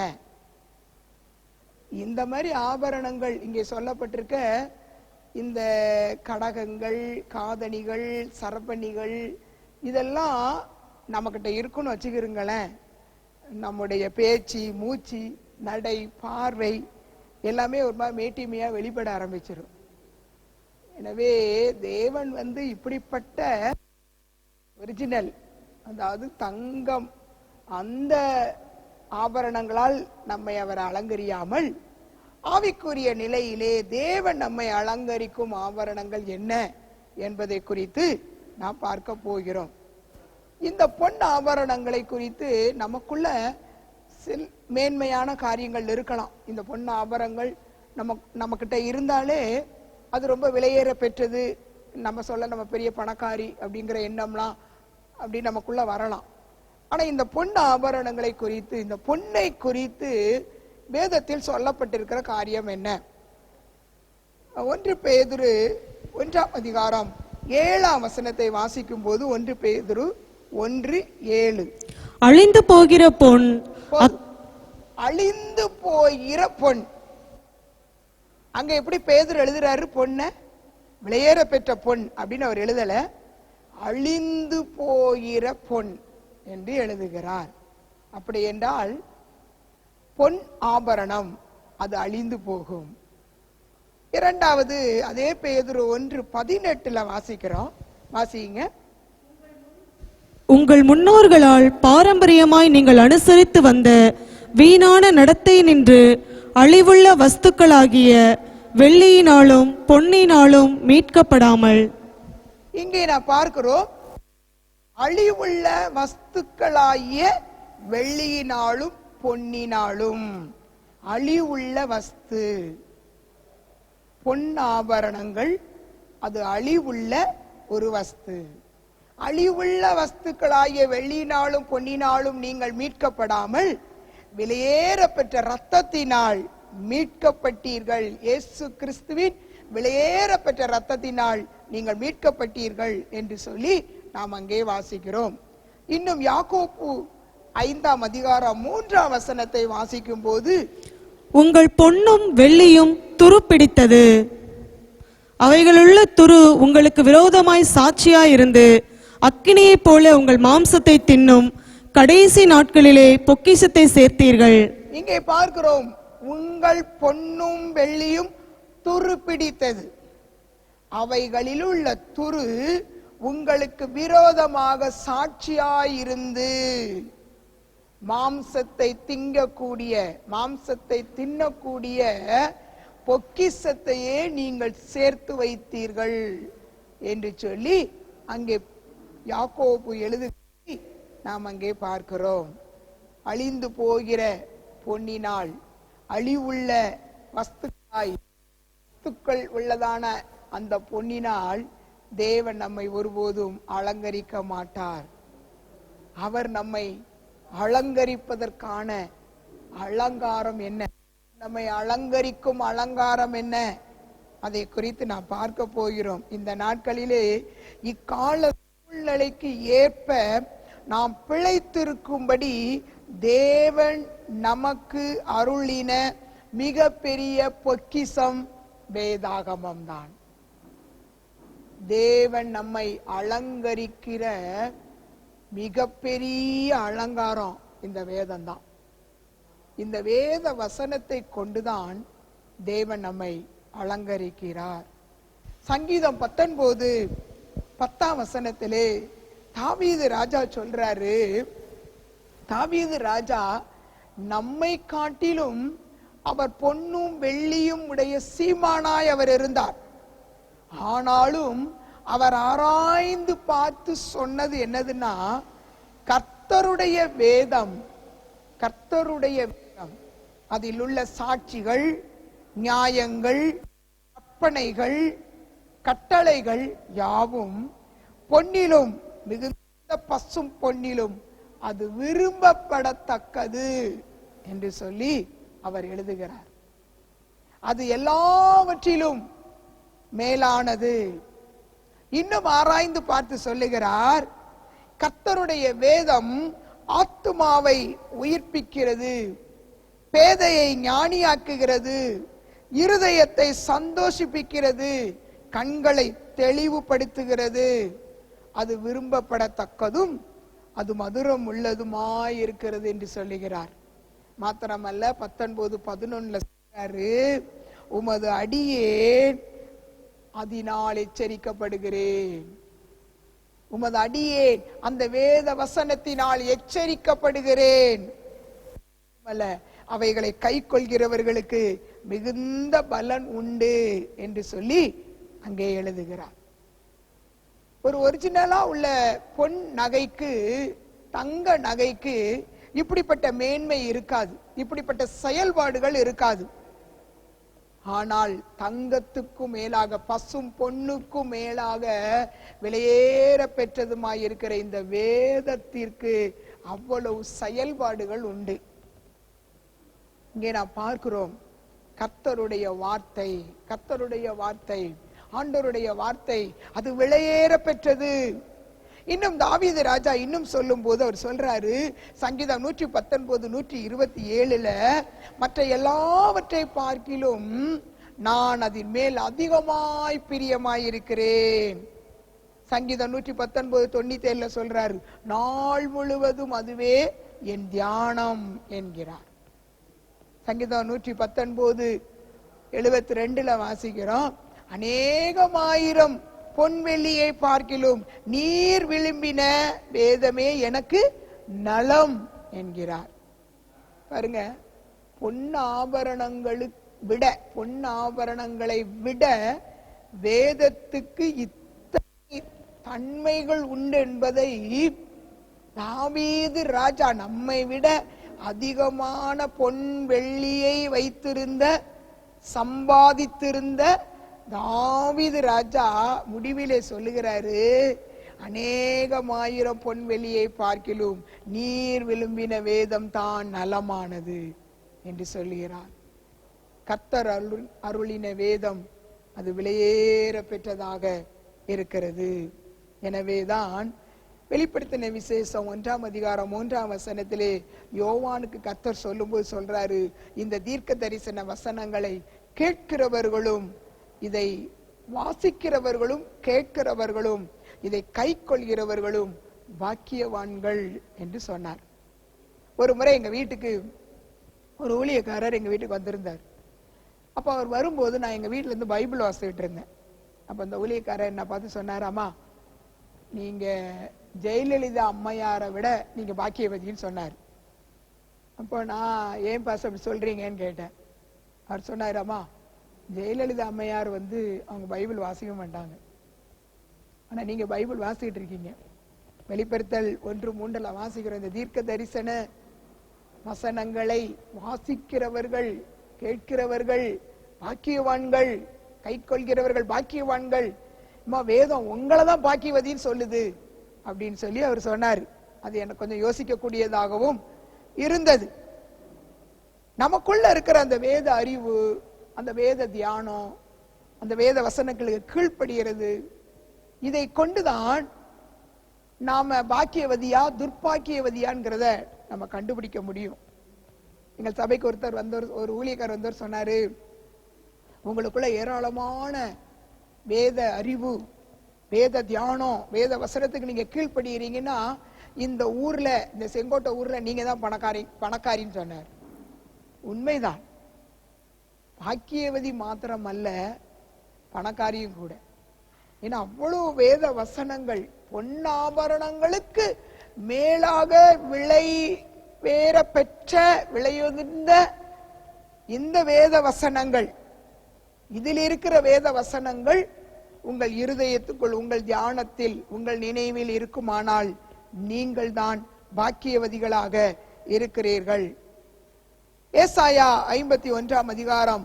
இந்த மாதிரி ஆபரணங்கள் இங்கே சொல்லப்பட்டிருக்க இந்த கடகங்கள், காதணிகள், சரபணிகள் இதெல்லாம் நம்மகிட்ட இருக்குன்னு வச்சுக்கிறீங்களேன். நம்முடைய பேச்சு, மூச்சு, நடை, பார்வை எல்லாமே ஒரு மாதிரி மேட்டிமையா வெளிப்பட ஆரம்பிச்சிடும். எனவே தேவன் வந்து இப்படிப்பட்ட ஒரிஜினல், அதாவது தங்கம், அந்த ஆபரணங்களால் நம்மை அவர் அலங்கரியாமல் ஆவிக்குரிய நிலையிலே தேவன் நம்மை அலங்கரிக்கும் ஆபரணங்கள் என்ன என்பதை குறித்து நாம் பார்க்க போகிறோம். இந்த பொன் ஆபரணங்களை குறித்து நமக்குள்ள மேன்மையான காரியங்கள் இருக்கலாம். இந்த பொன் ஆபரணங்கள் நம்ம கிட்ட இருந்தாலே அது ரொம்ப விலையேற பெற்றது, நம்ம பெரிய பணக்காரி அப்படிங்கிற எண்ணம்லாம் அப்படி நமக்குள்ள வரலாம். ஆனா இந்த பொன் ஆபரணங்களை குறித்து, இந்த பொன்னை குறித்து வேதத்தில் சொல்லப்பட்டிருக்கிற காரியம் என்ன? 1 பேதுரு 1ஆம் அதிகாரம் 7ஆம் வசனத்தை வாசிக்கும் போது 1 பேதுரு 1:7 அழிந்து போகிற பொன், அழிந்து போகிற பொன். அங்க எப்படி பேதுரு எழுதுறாரு? பொன்ன விலையேற பெற்ற பொன் அப்படின்னு அவர் எழுதல, அழிந்து போகிற பொன் என்று எழுதுகிறார். அப்படி என்றால் பொன் ஆபரணம் அது அழிந்து போகும். இரண்டாவது அதே பேதுரு 1:18 வாசிக்கிறோம். வாசிங்க. உங்கள் முன்னோர்களால் பாரம்பரியமாய் நீங்கள் அனுசரித்து வந்த வீணான நடத்தை நின்று அழிவுள்ள வஸ்துக்களாகிய வெள்ளியினாலும் பொன்னினாலும் மீட்கப்படாமல். இங்கே நான் பார்க்கிறோம், அழிவுள்ள வஸ்துக்களாகிய வெள்ளியினாலும் பொன்னினாலும். அழிவுள்ள வஸ்து, பொன் ஆபரணங்கள் அது அழிவுள்ள ஒரு வஸ்து. அழிவுள்ள வஸ்துக்களாகிய வெள்ளியினாலும் பொன்னினாலும் நீங்கள் மீட்கப்படாமல் விலையேற பெற்ற இரத்தத்தினால் மீட்கப்பட்டீர்கள். இயேசு கிறிஸ்துவின் விலையேற பெற்ற இரத்தத்தினால் நீங்கள் மீட்கப்பட்டீர்கள் என்று சொல்லி நாம் அங்கே வாசிக்கிறோம். இன்னும் யாக்கோப்பு 5ஆம் அதிகாரம் 3ஆம் வசனத்தை வாசிக்கும் போது, உங்கள் பொன்னும் வெள்ளியும் துரு பிடித்தது, அவைகளுள்ள துரு உங்களுக்கு விரோதமாய் சாட்சியாய் இருந்து அக்கினியைப் போல உங்கள் மாம்சத்தை தின்னும், கடைசி நாட்களிலே பொக்கிஷத்தை சேர்த்தீர்கள். இங்கே பார்க்கிறோம், உங்கள் பொன்னும் வெள்ளியும் துரு பிடித்தது, அவைகளில் உள்ள துரு உங்களுக்கு விரோதமாக சாட்சியாயிருந்து மாம்சத்தை தின்னக்கூடிய பொக்கிஷத்தையே நீங்கள் சேர்த்து வைத்தீர்கள் என்று சொல்லி அங்கே யாக்கோபு எழுதி நாம் அங்கே பார்க்கிறோம். அழிந்து போகிற பொன்னினால், அழிவுள்ள வஸ்துக்கள் உள்ளதான அந்த பொன்னினால் தேவன் நம்மை ஒருபோதும் அலங்கரிக்க மாட்டார். அவர் நம்மை அலங்கரிப்பதற்கான அலங்காரம் என்ன, நம்மை அலங்கரிக்கும் அலங்காரம் என்ன, அதை குறித்து நாம் பார்க்க போகிறோம். இந்த நாட்களிலே இக்கால சூழ்நிலைக்கு ஏற்ப நாம் பிழைத்திருக்கும்படி தேவன் நமக்கு அருளின மிக பெரிய பொக்கிஷம் வேதாகமம் தான். தேவன் நம்மை அலங்கரிக்கிற மிகப்பெரிய அலங்காரம் இந்த வேதம் தான். இந்த வேத வசனத்தை கொண்டுதான் தேவன் நம்மை அலங்கரிக்கிறார். சங்கீதம் 19:10 வசனத்திலே தாவீது ராஜா சொல்றாரு, தாவீது ராஜா நம்மை காட்டிலும் அவர் பொன்னும் வெள்ளியும் உடைய சீமானாய் அவர் இருந்தார். ஆனாலும் அவர் ஆராய்ந்து பார்த்து சொன்னது என்னதுன்னா, கர்த்தருடைய வேதம் அதில் உள்ள சாட்சிகள், நியாயங்கள், கற்பனைகள், கட்டளைகள் யாவும் பொன்னிலும் மிகுந்த பசும் பொன்னிலும் அது விரும்பப்படத்தக்கது என்று சொல்லி அவர் எழுதுகிறார். அது எல்லாவற்றிலும் மேலானது. இன்னும் ஆராய்ந்து பார்த்து சொல்லுகிறார், கர்த்தருடைய வேதம் ஆத்துமாவை உயிர்ப்பிக்கிறது, பேதையை ஞானியாக்குகிறது, இருதயத்தை சந்தோஷிப்பிக்கிறது, கண்களை தெளிவுபடுத்துகிறது, அது விரும்பப்படத்தக்கதும் அது மதுரம் உள்ளதுமாயிருக்கிறது என்று சொல்லுகிறார். மாத்திரமல்ல 19:11 சொல்றாரு, உமது அடியேன் அதனால் எச்சரிக்கப்படுகிறேன். உமது அடியேன் அந்த வேத வசனத்தினால் எச்சரிக்கப்படுகிறேன். அவைகளை கை கொள்கிறவர்களுக்கு மிகுந்த பலன் உண்டு என்று சொல்லி அங்கே எழுதுகிறார். ஒரு ஒரிஜினலா உள்ள பொன் நகைக்கு, தங்க நகைக்கு இப்படிப்பட்ட மேன்மை இருக்காது, இப்படிப்பட்ட செயல்பாடுகள் இருக்காது. ஆனால் தங்கத்துக்கும் மேலாக, பசும் பொன்னுக்கும் மேலாக விலையேற பெற்றதுமாயிருக்கிற இந்த வேதத்திற்கு அவ்வளவு செயல்பாடுகள் உண்டு. இங்கே நாம் பார்க்கிறோம், கர்த்தருடைய வார்த்தை, ஆண்டவருடைய வார்த்தை அது விலையேற பெற்றது. இன்னும் தாவீது ராஜா இன்னும் சொல்லும் போது அவர் சொல்றாரு, சங்கீதம் 119, 127 மற்ற எல்லாவற்றை பார்க்கிலும் நான் அதன் மேல் அதிகமாய் பிரியமாயிருக்கிறேன். சங்கீதம் 119:97 சொல்றாரு, நாள் முழுவதும் அதுவே என் தியானம் என்கிறார். சங்கீதம் 119:72 வாசிக்கிறோம், அநேகமாயிரம் பொன்வெள்ளியை பார்க்கிலும் நீர் விரும்பின வேதமே எனக்கு நலம் என்கிறார். பாருங்க, பொன்னாபரணங்களை விட வேதத்துக்கு இத்தனை தன்மைகள் உண்டு என்பதை தாவீது ராஜா நம்மை விட அதிகமான பொன் வெள்ளியை வைத்திருந்த, சம்பாதித்திருந்த தாவீது ராஜா முடிவிலே சொல்லுகிறாரு, அநேகமாயிரம் பொன்வெளியை பார்க்கிலும் நீர் விரும்பின வேதம் தான் நலமானது என்று சொல்லுகிறார். கர்த்தர் அருளின வேதம் அது விலையேற பெற்றதாக இருக்கிறது. எனவேதான் வெளிப்படுத்தின விசேஷம் 1ஆம் அதிகாரம் 3ஆம் வசனத்திலே யோவானுக்கு கர்த்தர் சொல்லும்போது சொல்றாரு, இந்த தீர்க்க தரிசன வசனங்களை கேட்கிறவர்களும் இதை வாசிக்கிறவர்களும் கேட்கிறவர்களும் இதை கை கொள்கிறவர்களும் பாக்கியவான்கள் என்று சொன்னார். ஒரு முறை எங்க வீட்டுக்கு ஒரு ஊழியக்காரர் எங்க வீட்டுக்கு வந்திருந்தார். அப்ப அவர் வரும்போது நான் எங்க வீட்டுல இருந்து பைபிள் வாசிக்கிட்டு இருந்தேன். அப்ப அந்த ஊழியக்காரர் என்ன பார்த்து சொன்னார், அம்மா நீங்க ஜெயலலிதா அம்மையாரை விட நீங்க பாக்கியவதின்னு சொன்னார். அப்போ நான் ஏன் பாஸ் அப்படி சொல்றீங்கன்னு கேட்டேன். அவர் சொன்னார், அம்மா ஜெயலலிதா அம்மையார் அவங்க பைபிள் வாசிக்க மாட்டாங்க, ஆனா நீங்க பைபிள் வாசிக்கிட்டு இருக்கீங்க. வெளிப்படுத்தல் 1:3 வாசிக்கிற இந்த தீர்க்க தரிசன வசனங்களை வாசிக்கிறவர்கள் கேட்கிறவர்கள் பாக்கியவான்கள், கை கொள்கிறவர்கள் பாக்கியவான்கள். வேதம் உங்களை தான் பாக்கியவதின்னு சொல்லுது அப்படின்னு சொல்லி அவர் சொன்னார். அது எனக்கு கொஞ்சம் யோசிக்க கூடியதாகவும் இருந்தது. நமக்குள்ள இருக்கிற அந்த வேத அறிவு, அந்த வேத தியானம், அந்த வேத வசனங்களுக்கு கீழ்ப்படுகிறது, இதை கொண்டுதான் நாம பாக்கியவதியா துர்பாக்கியவதியாங்கிறத நம்ம கண்டுபிடிக்க முடியும். எங்கள் சபைக்கு ஒரு ஊழியக்காரர் வந்தவர் சொன்னாரு, உங்களுக்குள்ள ஏராளமான வேத அறிவு, வேத தியானம், வேத வசனத்துக்கு நீங்க கீழ்ப்படுகிறீங்கன்னா இந்த ஊர்ல, இந்த செங்கோட்டை ஊர்ல நீங்க தான் பணக்காரின்னு சொன்னார். உண்மைதான். பாக்கியவதி மாத்திரம் அல்ல, பணக்காரியும் கூட. ஏன்னா அவ்வளவு வேத வசனங்கள், பொன்னாபரணங்களுக்கு மேலாக விலை வேற பெற்ற விலையுதிர்ந்த இந்த வேத வசனங்கள், இதில் இருக்கிற வேத வசனங்கள் உங்கள் இருதயத்துக்குள், உங்கள் தியானத்தில், உங்கள் நினைவில் இருக்குமானால் நீங்கள் தான் பாக்கியவதிகளாக இருக்கிறீர்கள். ஏசாயா 51ஆம் அதிகாரம்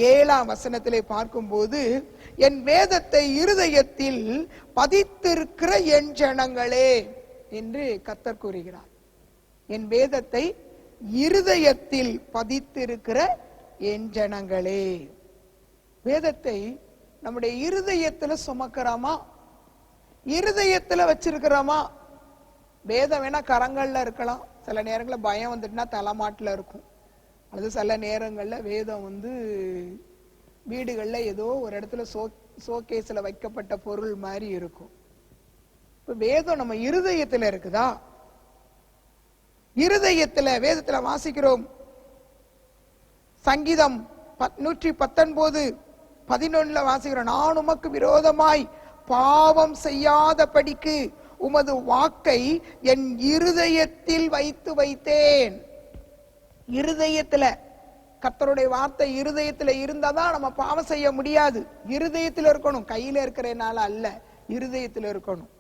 7ஆம் வசனத்திலே பார்க்கும்போது, என் வேதத்தை இருதயத்தில் பதித்திருக்கிற என் ஜனங்களே என்று கர்த்தர் கூறுகிறார். என் வேதத்தை இருதயத்தில் பதித்திருக்கிற என் ஜனங்களே. வேதத்தை நம்முடைய இருதயத்துல சுமக்கிறோமா, இருதயத்துல வச்சிருக்கிறோமா? வேதம் வேணா கரங்கள்ல இருக்கலாம், சில நேரங்கள்ல பயம் வந்துட்டுனா தலைமாட்டுல இருக்கும், அல்லது சில நேரங்கள்ல வேதம் வீடுகள்ல ஏதோ ஒரு இடத்துல சோகேஸ்ல வைக்கப்பட்ட பொருள் மாதிரி இருக்கும். இப்ப வேதம் நம்ம இருதயத்துல இருக்குதா? இருதயத்துல வேதத்துல வாசிக்கிறோம், சங்கீதம் 119:11 வாசிக்கிறோம், நான் உமக்கு விரோதமாய் பாவம் செய்யாதபடிக்கு உமது வாக்கை என் இருதயத்தில் வைத்தேன். இருதயத்துல கர்த்தருடைய வார்த்தை இருதயத்துல இருந்தாதான் நம்ம பாவம் செய்ய முடியாது. இருதயத்துல இருக்கணும், கையில இருக்கிறனால அல்ல, இருதயத்துல இருக்கணும்.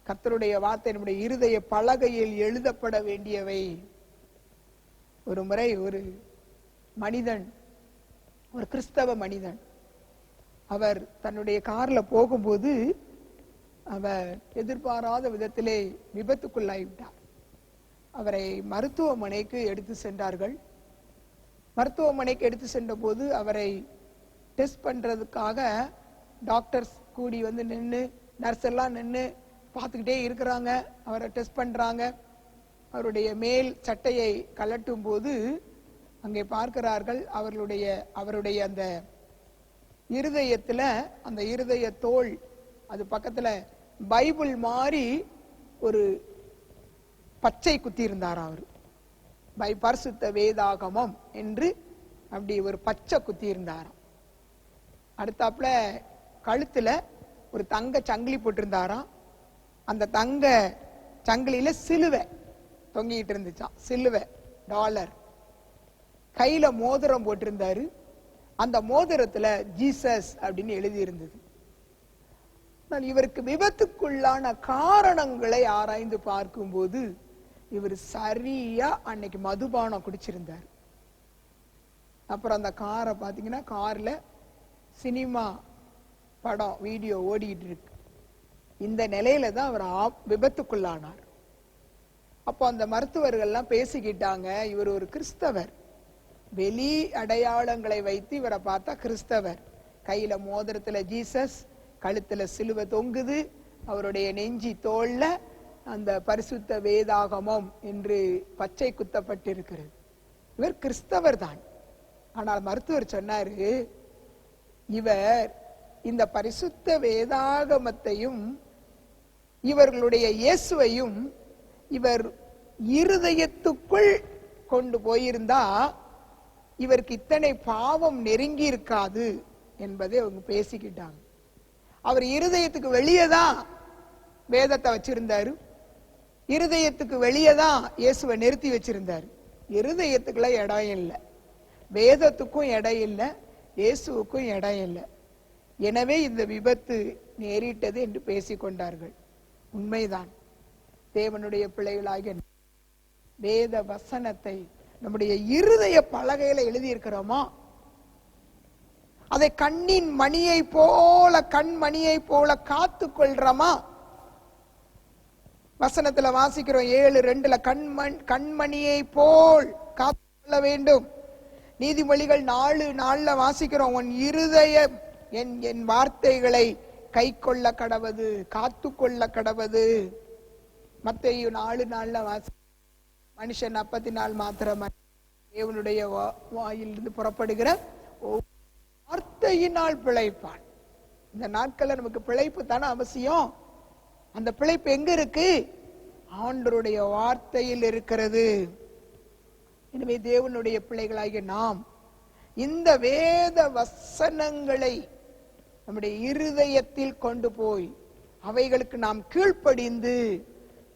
கர்த்தருடைய வார்த்தை நம்முடைய இருதய பலகையில் எழுதப்பட வேண்டியவை. ஒரு முறை ஒரு மனிதன், ஒரு கிறிஸ்தவ மனிதன், அவர் தன்னுடைய கார்ல போகும்போது அவர் எதிர்பாராத விதத்திலே விபத்துக்குள்ளாகிவிட்டார். அவரை மருத்துவமனைக்கு எடுத்து சென்றார்கள். மருத்துவமனைக்கு எடுத்து சென்ற போது அவரை டெஸ்ட் பண்றதுக்காக டாக்டர்ஸ் கூடி நின்று, நர்ஸ் எல்லாம் நின்று பார்த்துக்கிட்டே இருக்கிறாங்க. அவரை டெஸ்ட் பண்றாங்க. அவருடைய மேல் சட்டையை கலட்டும் போது அங்கே பார்க்கிறார்கள், அவருடைய அந்த இருதயத்துல, அந்த இருதய தோல் அது பக்கத்துல பைபிள் மாதிரி ஒரு பச்சை குத்தி இருந்தார். அவரு பரிசுத்த வேதாகமம் என்று அப்படி ஒரு பச்சை குத்தி இருந்தாராம். அடுத்தாப்புல கழுத்துல ஒரு தங்க சங்கிலி போட்டிருந்தாராம். அந்த தங்க சங்கிலியில சிலுவை தொங்கிட்டு இருந்துச்சான், சிலுவை டாலர். கையில மோதிரம் போட்டிருந்தாரு. அந்த மோதிரத்துல ஜீசஸ் அப்படின்னு எழுதி இருந்தது. இவருக்கு விபத்துக்குள்ளான காரணங்களை ஆராய்ந்து பார்க்கும்போது இவர் சரியா அன்னைக்கு மதுபானம் குடிச்சிருந்தார். அப்புறம் அந்த காரை பாத்தீங்கன்னா, கார்ல சினிமா படம் வீடியோ ஓடிட்டு இருக்கு. இந்த நிலையில தான் அவர் விபத்துக்குள்ளானார். அப்போ அந்த மருத்துவர்கள்லாம் பேசிக்கிட்டாங்க, இவர் ஒரு கிறிஸ்தவர், வெளி அடையாளங்களை வைத்து இவரை பார்த்தா கிறிஸ்தவர், கையில மோதிரத்துல ஜீசஸ், கழுத்துல சிலுவை தொங்குது, அவருடைய நெஞ்சி தோல்ல அந்த பரிசுத்த வேதாகமம் என்று பச்சை குத்தப்பட்டிருக்கிறது, இவர் கிறிஸ்தவர் தான். ஆனால் மருத்துவர் சொன்னாரு, இவர் இந்த பரிசுத்த வேதாகமத்தையும் இவர்களுடைய இயேசுவையும் இவர் இருதயத்துக்குள் கொண்டு போயிருந்தா இவருக்கு இத்தனை பாவம் நெருங்கி இருக்காது என்பதை அவங்க பேசிக்கிட்டாங்க. அவர் இருதயத்துக்கு வெளியே தான் வேதத்தை வச்சிருந்தாரு, இருதயத்துக்கு வெளியே தான் இயேசுவை நிறுத்தி வச்சிருந்தாரு. இருதயத்துக்குள்ள இடம் இல்லை, வேதத்துக்கும் இடம் இல்லை, இயேசுவுக்கும் இடம் இல்லை. எனவே இந்த விபத்து நேரிட்டது என்று பேசிக்கொண்டார்கள். உண்மைதான். தேவனுடைய பிள்ளைகளாகிய வேத வசனத்தை நம்முடைய இருதய பலகையில எழுதி இருக்கிறோமா? அதை கண்ணின் மணியை போல, கண்மணியை போல காத்து கொள்றோமா? வசனத்துல வாசிக்கிறோம் 7:2 கண்மணியை போல் காத்து கொள்ள வேண்டும். நீதிமொழிகள் 4:4 வாசிக்கிறோம், உன் இருதயம் என் வார்த்தைகளை கை கொள்ள கடவது, காத்து கொள்ள கடவது. மத்தேயு 4:4 வாசி, மனுஷன் அப்பத்தினால் மாத்திரம் தேவனுடைய வாயிலிருந்து புறப்படுகிற வார்த்தையினால் பிழைப்பான். இந்த நாட்கள்ல நமக்கு பிழைப்பு தானே அவசியம். அந்த பிழைப்பு எங்க இருக்கு? ஆண்டவருடைய வார்த்தையில் இருக்கிறது. எனவே தேவனுடைய பிள்ளைகளாகிய நாம் இந்த வேத வசனங்களை நம்முடைய இருதயத்தில் கொண்டு போய் அவைகளுக்கு நாம் கீழ்ப்படிந்து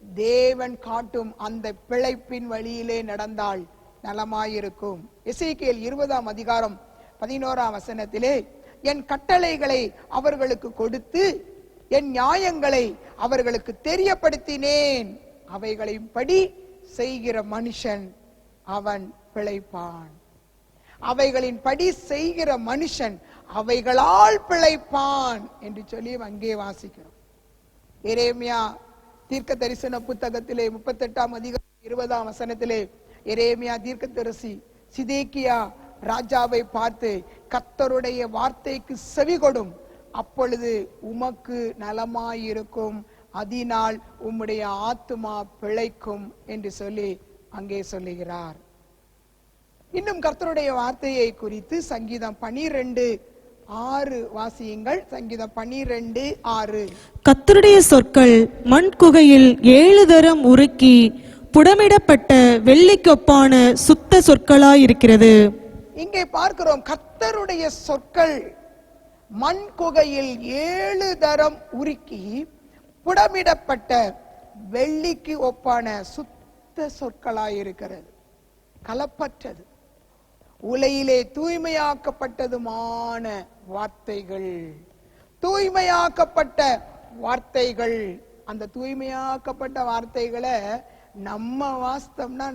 தேவன் காட்டும் அந்த பிழைப்பின் வழியிலே நடந்தால் நலமாயிருக்கும். எசேக்கியேல் 20:11 என் கட்டளைகளை அவர்களுக்கு கொடுத்து என் நியாயங்களை அவர்களுக்கு தெரியப்படுத்தினேன், அவைகளின்படி செய்கிற மனுஷன் அவன் பிழைப்பான். அவைகளின் படி செய்கிற மனுஷன் அவைகளால் பிழைப்பான் என்று சொல்லி அங்கே வாசிக்கிறோம். எரேமியா தீர்க்க தரிசன புத்தகத்திலே 38:20 எரேமியா தீர்க்கதரிசி சிதேக்கியா ராஜாவை பார்த்து, கர்த்தருடைய வார்த்தைக்கு செவி கொடும், அப்பொழுது உமக்கு நலமாயிருக்கும், அதனால் உம்முடைய ஆத்துமா பிழைக்கும் என்று சொல்லி அங்கே சொல்லுகிறார். இன்னும் கர்த்தருடைய வார்த்தையை குறித்து சங்கீதம் 12:6 வாசியுங்கள். சங்கீதம் 12:6 கர்த்தருடைய சொற்கள் மண் குகையில் 7 தரம் உருக்கி புடமிடப்பட்ட வெள்ளிக்கொப்பான சுத்த சொற்களாயிருக்கிறது. இங்கே பார்க்கிறோம், கர்த்தருடைய சொற்கள் மண் குகையில் 7 தரம் உருக்கி புடமிடப்பட்ட வெள்ளிக்கு ஒப்பான சுத்த சொற்களாயிருக்கிறது. கலப்பற்றது, உலையிலே தூய்மையாக்கப்பட்டதுமான வார்த்தைகள், தூய்மையாக்கப்பட்ட வார்த்தைகள். அந்த தூய்மையாக்கப்பட்ட வார்த்தைகளை நம்ம வாஸ்தம்னா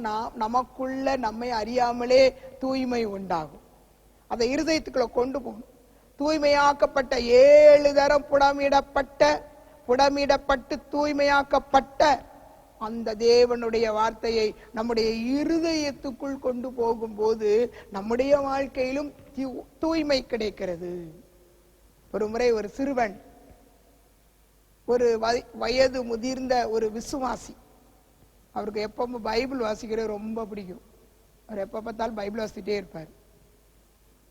நமக்குள்ள நம்மை அறியாமலே தூய்மை உண்டாகும். அதை இருதயத்துக்குள்ள கொண்டு போகணும். தூய்மையாக்கப்பட்ட 7 தரம் புடமிடப்பட்டு தூய்மையாக்கப்பட்ட அந்த தேவனுடைய வார்த்தையை நம்முடைய இருதயத்துக்குள் கொண்டு போகும்போது நம்முடைய வாழ்க்கையிலும் தூய்மை கிடைக்கிறது. ஒரு முறை ஒரு சிறுவன், ஒரு வயது முதிர்ந்த ஒரு விசுவாசி, அவருக்கு எப்பவும் பைபிள் வாசிக்கிறது ரொம்ப பிடிக்கும். அவர் எப்ப பார்த்தாலும் பைபிள் வாசிக்கிட்டே இருப்பார்.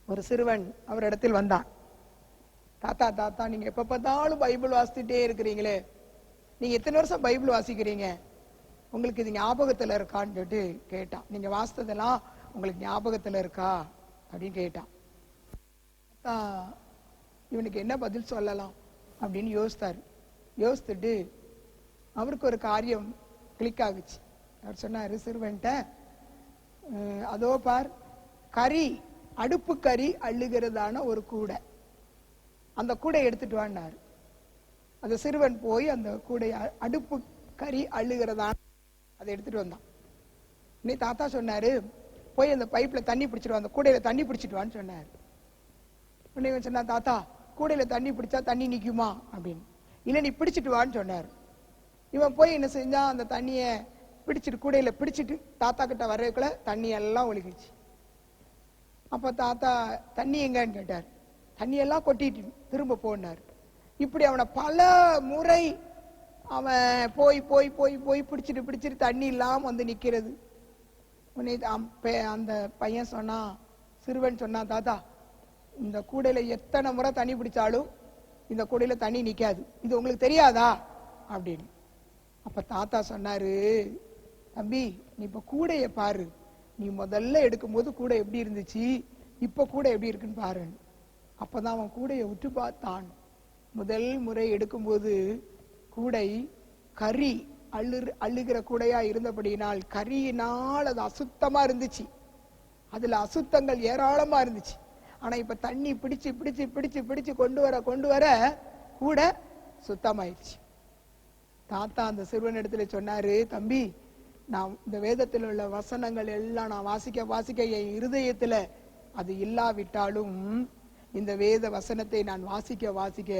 ஒரு சிறுவன் அவர் இடத்தில் வந்தான். தாத்தா தாத்தா, நீங்க எப்ப பார்த்தாலும் பைபிள் வாசிச்சுட்டே இருக்கிறீங்களே, நீங்க எத்தனை வருஷம் பைபிள் வாசிக்கிறீங்க, உங்களுக்கு இது ஞாபகத்துல இருக்கான்னு சொல்லிட்டு கேட்டான். நீங்க வாசித்ததெல்லாம் உங்களுக்கு ஞாபகத்துல இருக்கா அப்படின்னு கேட்டான். இவனுக்கு என்ன பதில் சொல்லலாம் அப்படின்னு யோசித்தாரு. யோசித்துட்டு அவருக்கு ஒரு காரியம் கிளிக் ஆகுச்சு. அவர் சொன்னாரு சிறுவன்ட்ட, அதோ பார், அடுப்பு கறி அள்ளுகிறதான ஒரு கூடை, அந்த கூடை எடுத்துட்டு வான்னாரு. அந்த சிறுவன் போய் அந்த கூடை, அடுப்பு கறி அள்ளுகிறதான அதை எடுத்துட்டு வந்தான். நீ தாத்தா சொன்னாரு, போய் அந்த பைப்ல தண்ணி பிடிச்சிட்டு, அந்த கூடையில தண்ணி பிடிச்சிட்டு வான்னு சொன்னாரு. சொன்னா, தாத்தா கூடையில தண்ணி பிடிச்சா தண்ணி நிக்குமா அப்படின்னு. இல்ல நீ பிடிச்சிட்டு வான்னு சொன்னார். இவன் போய் என்ன செஞ்சான், அந்த தண்ணிய பிடிச்சிட்டு கூடையில பிடிச்சிட்டு தாத்தா கிட்ட வர்றதுக்குள்ள தண்ணி எல்லாம் ஒழுகிச்சு. அப்ப தாத்தா தண்ணி எங்கன்னு கேட்டார். தண்ணி எல்லாம் கொட்டிட்டு திரும்ப போனார். இப்படி அவனை பல முறை அவன் போய் போய் போய் போய் பிடிச்சிட்டு தண்ணி இல்லாம வந்து நிக்கிறது. அந்த பையன் சொன்னான், சிறுவன் சொன்னான், தாத்தா இந்த கூடையில எத்தனை முறை தண்ணி பிடிச்சாலும் இந்த கூடையில தண்ணி நிக்காது, இது உங்களுக்கு தெரியாதா அப்படின்னு. அப்ப தாத்தா சொன்னாரு, தம்பி நீ இப்ப கூடைய பாரு, நீ முதல்ல எடுக்கும் போது கூடை எப்படி இருந்துச்சு, இப்ப கூடை எப்படி இருக்குன்னு பாரு. அப்பதான் அவன் கூடைய உற்று பார்த்தான். முதல் முறை எடுக்கும்போது கூடை கரி அள்ளுகிற கூடையா இருந்தபடியினால் கரியினால் அது அசுத்தமா இருந்துச்சு, அதுல அசுத்தங்கள் ஏராளமா இருந்துச்சு. ஆனா இப்ப தண்ணி பிடிச்சு பிடிச்சு பிடிச்சு பிடிச்சு கொண்டு வர கூட சுத்தமாயிடுச்சு. தாத்தா அந்த சிறுவன் இடத்துல சொன்னாரு, தம்பி நான் இந்த வேதத்தில் உள்ள வசனங்கள் எல்லாம் நான் வாசிக்க என் இருதயத்துல அது இல்லாவிட்டாலும் இந்த வேத வசனத்தை நான் வாசிக்க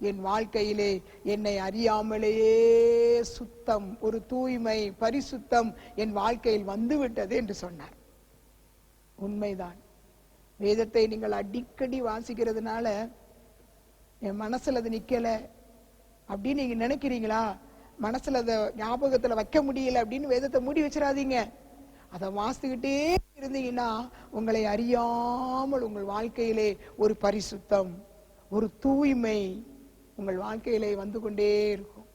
என் வாழ்க்கையிலே என்னை அறியாமலேயே சுத்தம், ஒரு தூய்மை, பரிசுத்தம் என் வாழ்க்கையில் வந்துவிட்டது என்று சொன்னார். உண்மைதான். வேதத்தை நீங்கள் அடிக்கடி வாசிக்கிறதுனால என் மனசுல அது நிக்கல அப்படின்னு நீங்க நினைக்கிறீங்களா? மனசுல அத ஞாபகத்துல வைக்க முடியல அப்படின்னு வேதத்தை மூடி வச்சிடாதீங்க. அதை வாசிக்கிட்டே இருந்தீங்கன்னா உங்களை அறியாமல் உங்கள் வாழ்க்கையிலே ஒரு பரிசுத்தம், ஒரு தூய்மை உங்கள் வாழ்க்கையிலே வந்து கொண்டே இருக்கும்.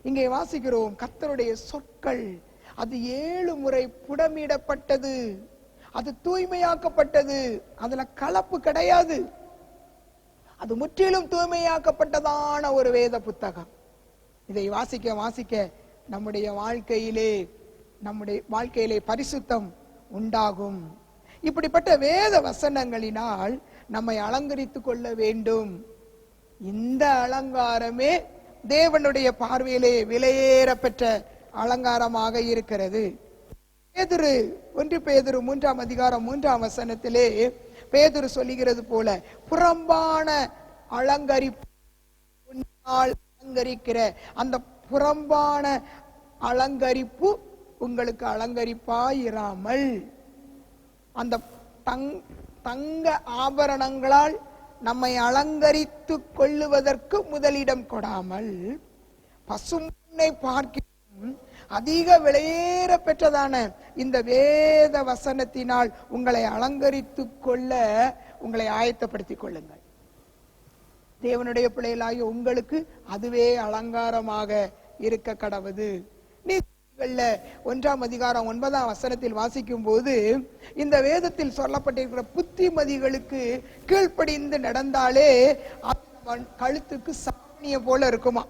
இங்கே வாசிக்கிறோம், கர்த்தருடைய சொற்கள் அது 7 முறை புடமிடப்பட்டது, அது தூய்மையாக்கப்பட்டது, அதுல கலப்பு கிடையாது, அது முற்றிலும் தூய்மையாக்கப்பட்டதான ஒரு வேத புத்தகம். இதை வாசிக்க நம்முடைய வாழ்க்கையிலே பரிசுத்தம் உண்டாகும். இப்படிப்பட்ட வேத வசனங்களினால் நம்மை அலங்கரித்துக் கொள்ள வேண்டும். இந்த அலங்காரமே தேவனுடைய பார்வையிலே விலையேற பெற்ற அலங்காரமாக இருக்கிறது. பேதுரு 1 பேதுரு 3ஆம் அதிகாரம் 3ஆம் வசனத்திலே பேதுரு சொல்லுகிறது போல, புறம்பான அலங்கரிக்கிற அந்த புறம்பான அலங்கரிப்பு உங்களுக்கு அலங்கரிப்பாயிராமல், அந்த தங்க ஆபரணங்களால் நம்மை அலங்கரித்து கொள்ளுவதற்கு முதலிடம் கொடாமல், பசும்பொன்னை பார்க்கிறோம் அதிக விலையேற பெற்றதான இந்த வேத வசனத்தினால் உங்களை அலங்கரித்து கொள்ள உங்களை ஆயத்தப்படுத்திக் கொள்ளுங்கள். தேவனுடைய பிள்ளைகளாகிய உங்களுக்கு அதுவே அலங்காரமாக இருக்க கடவுது. நீதிமொழிகள்ல 1ஆம் அதிகாரம் 9ஆம் வசனத்தில் வாசிக்கும் போது இந்த வேதத்தில் சொல்லப்பட்டிருக்கிற புத்திமதிகளுக்கு கீழ்ப்படிந்து நடந்தாலே கழுத்துக்கு சாணிய போல இருக்குமா.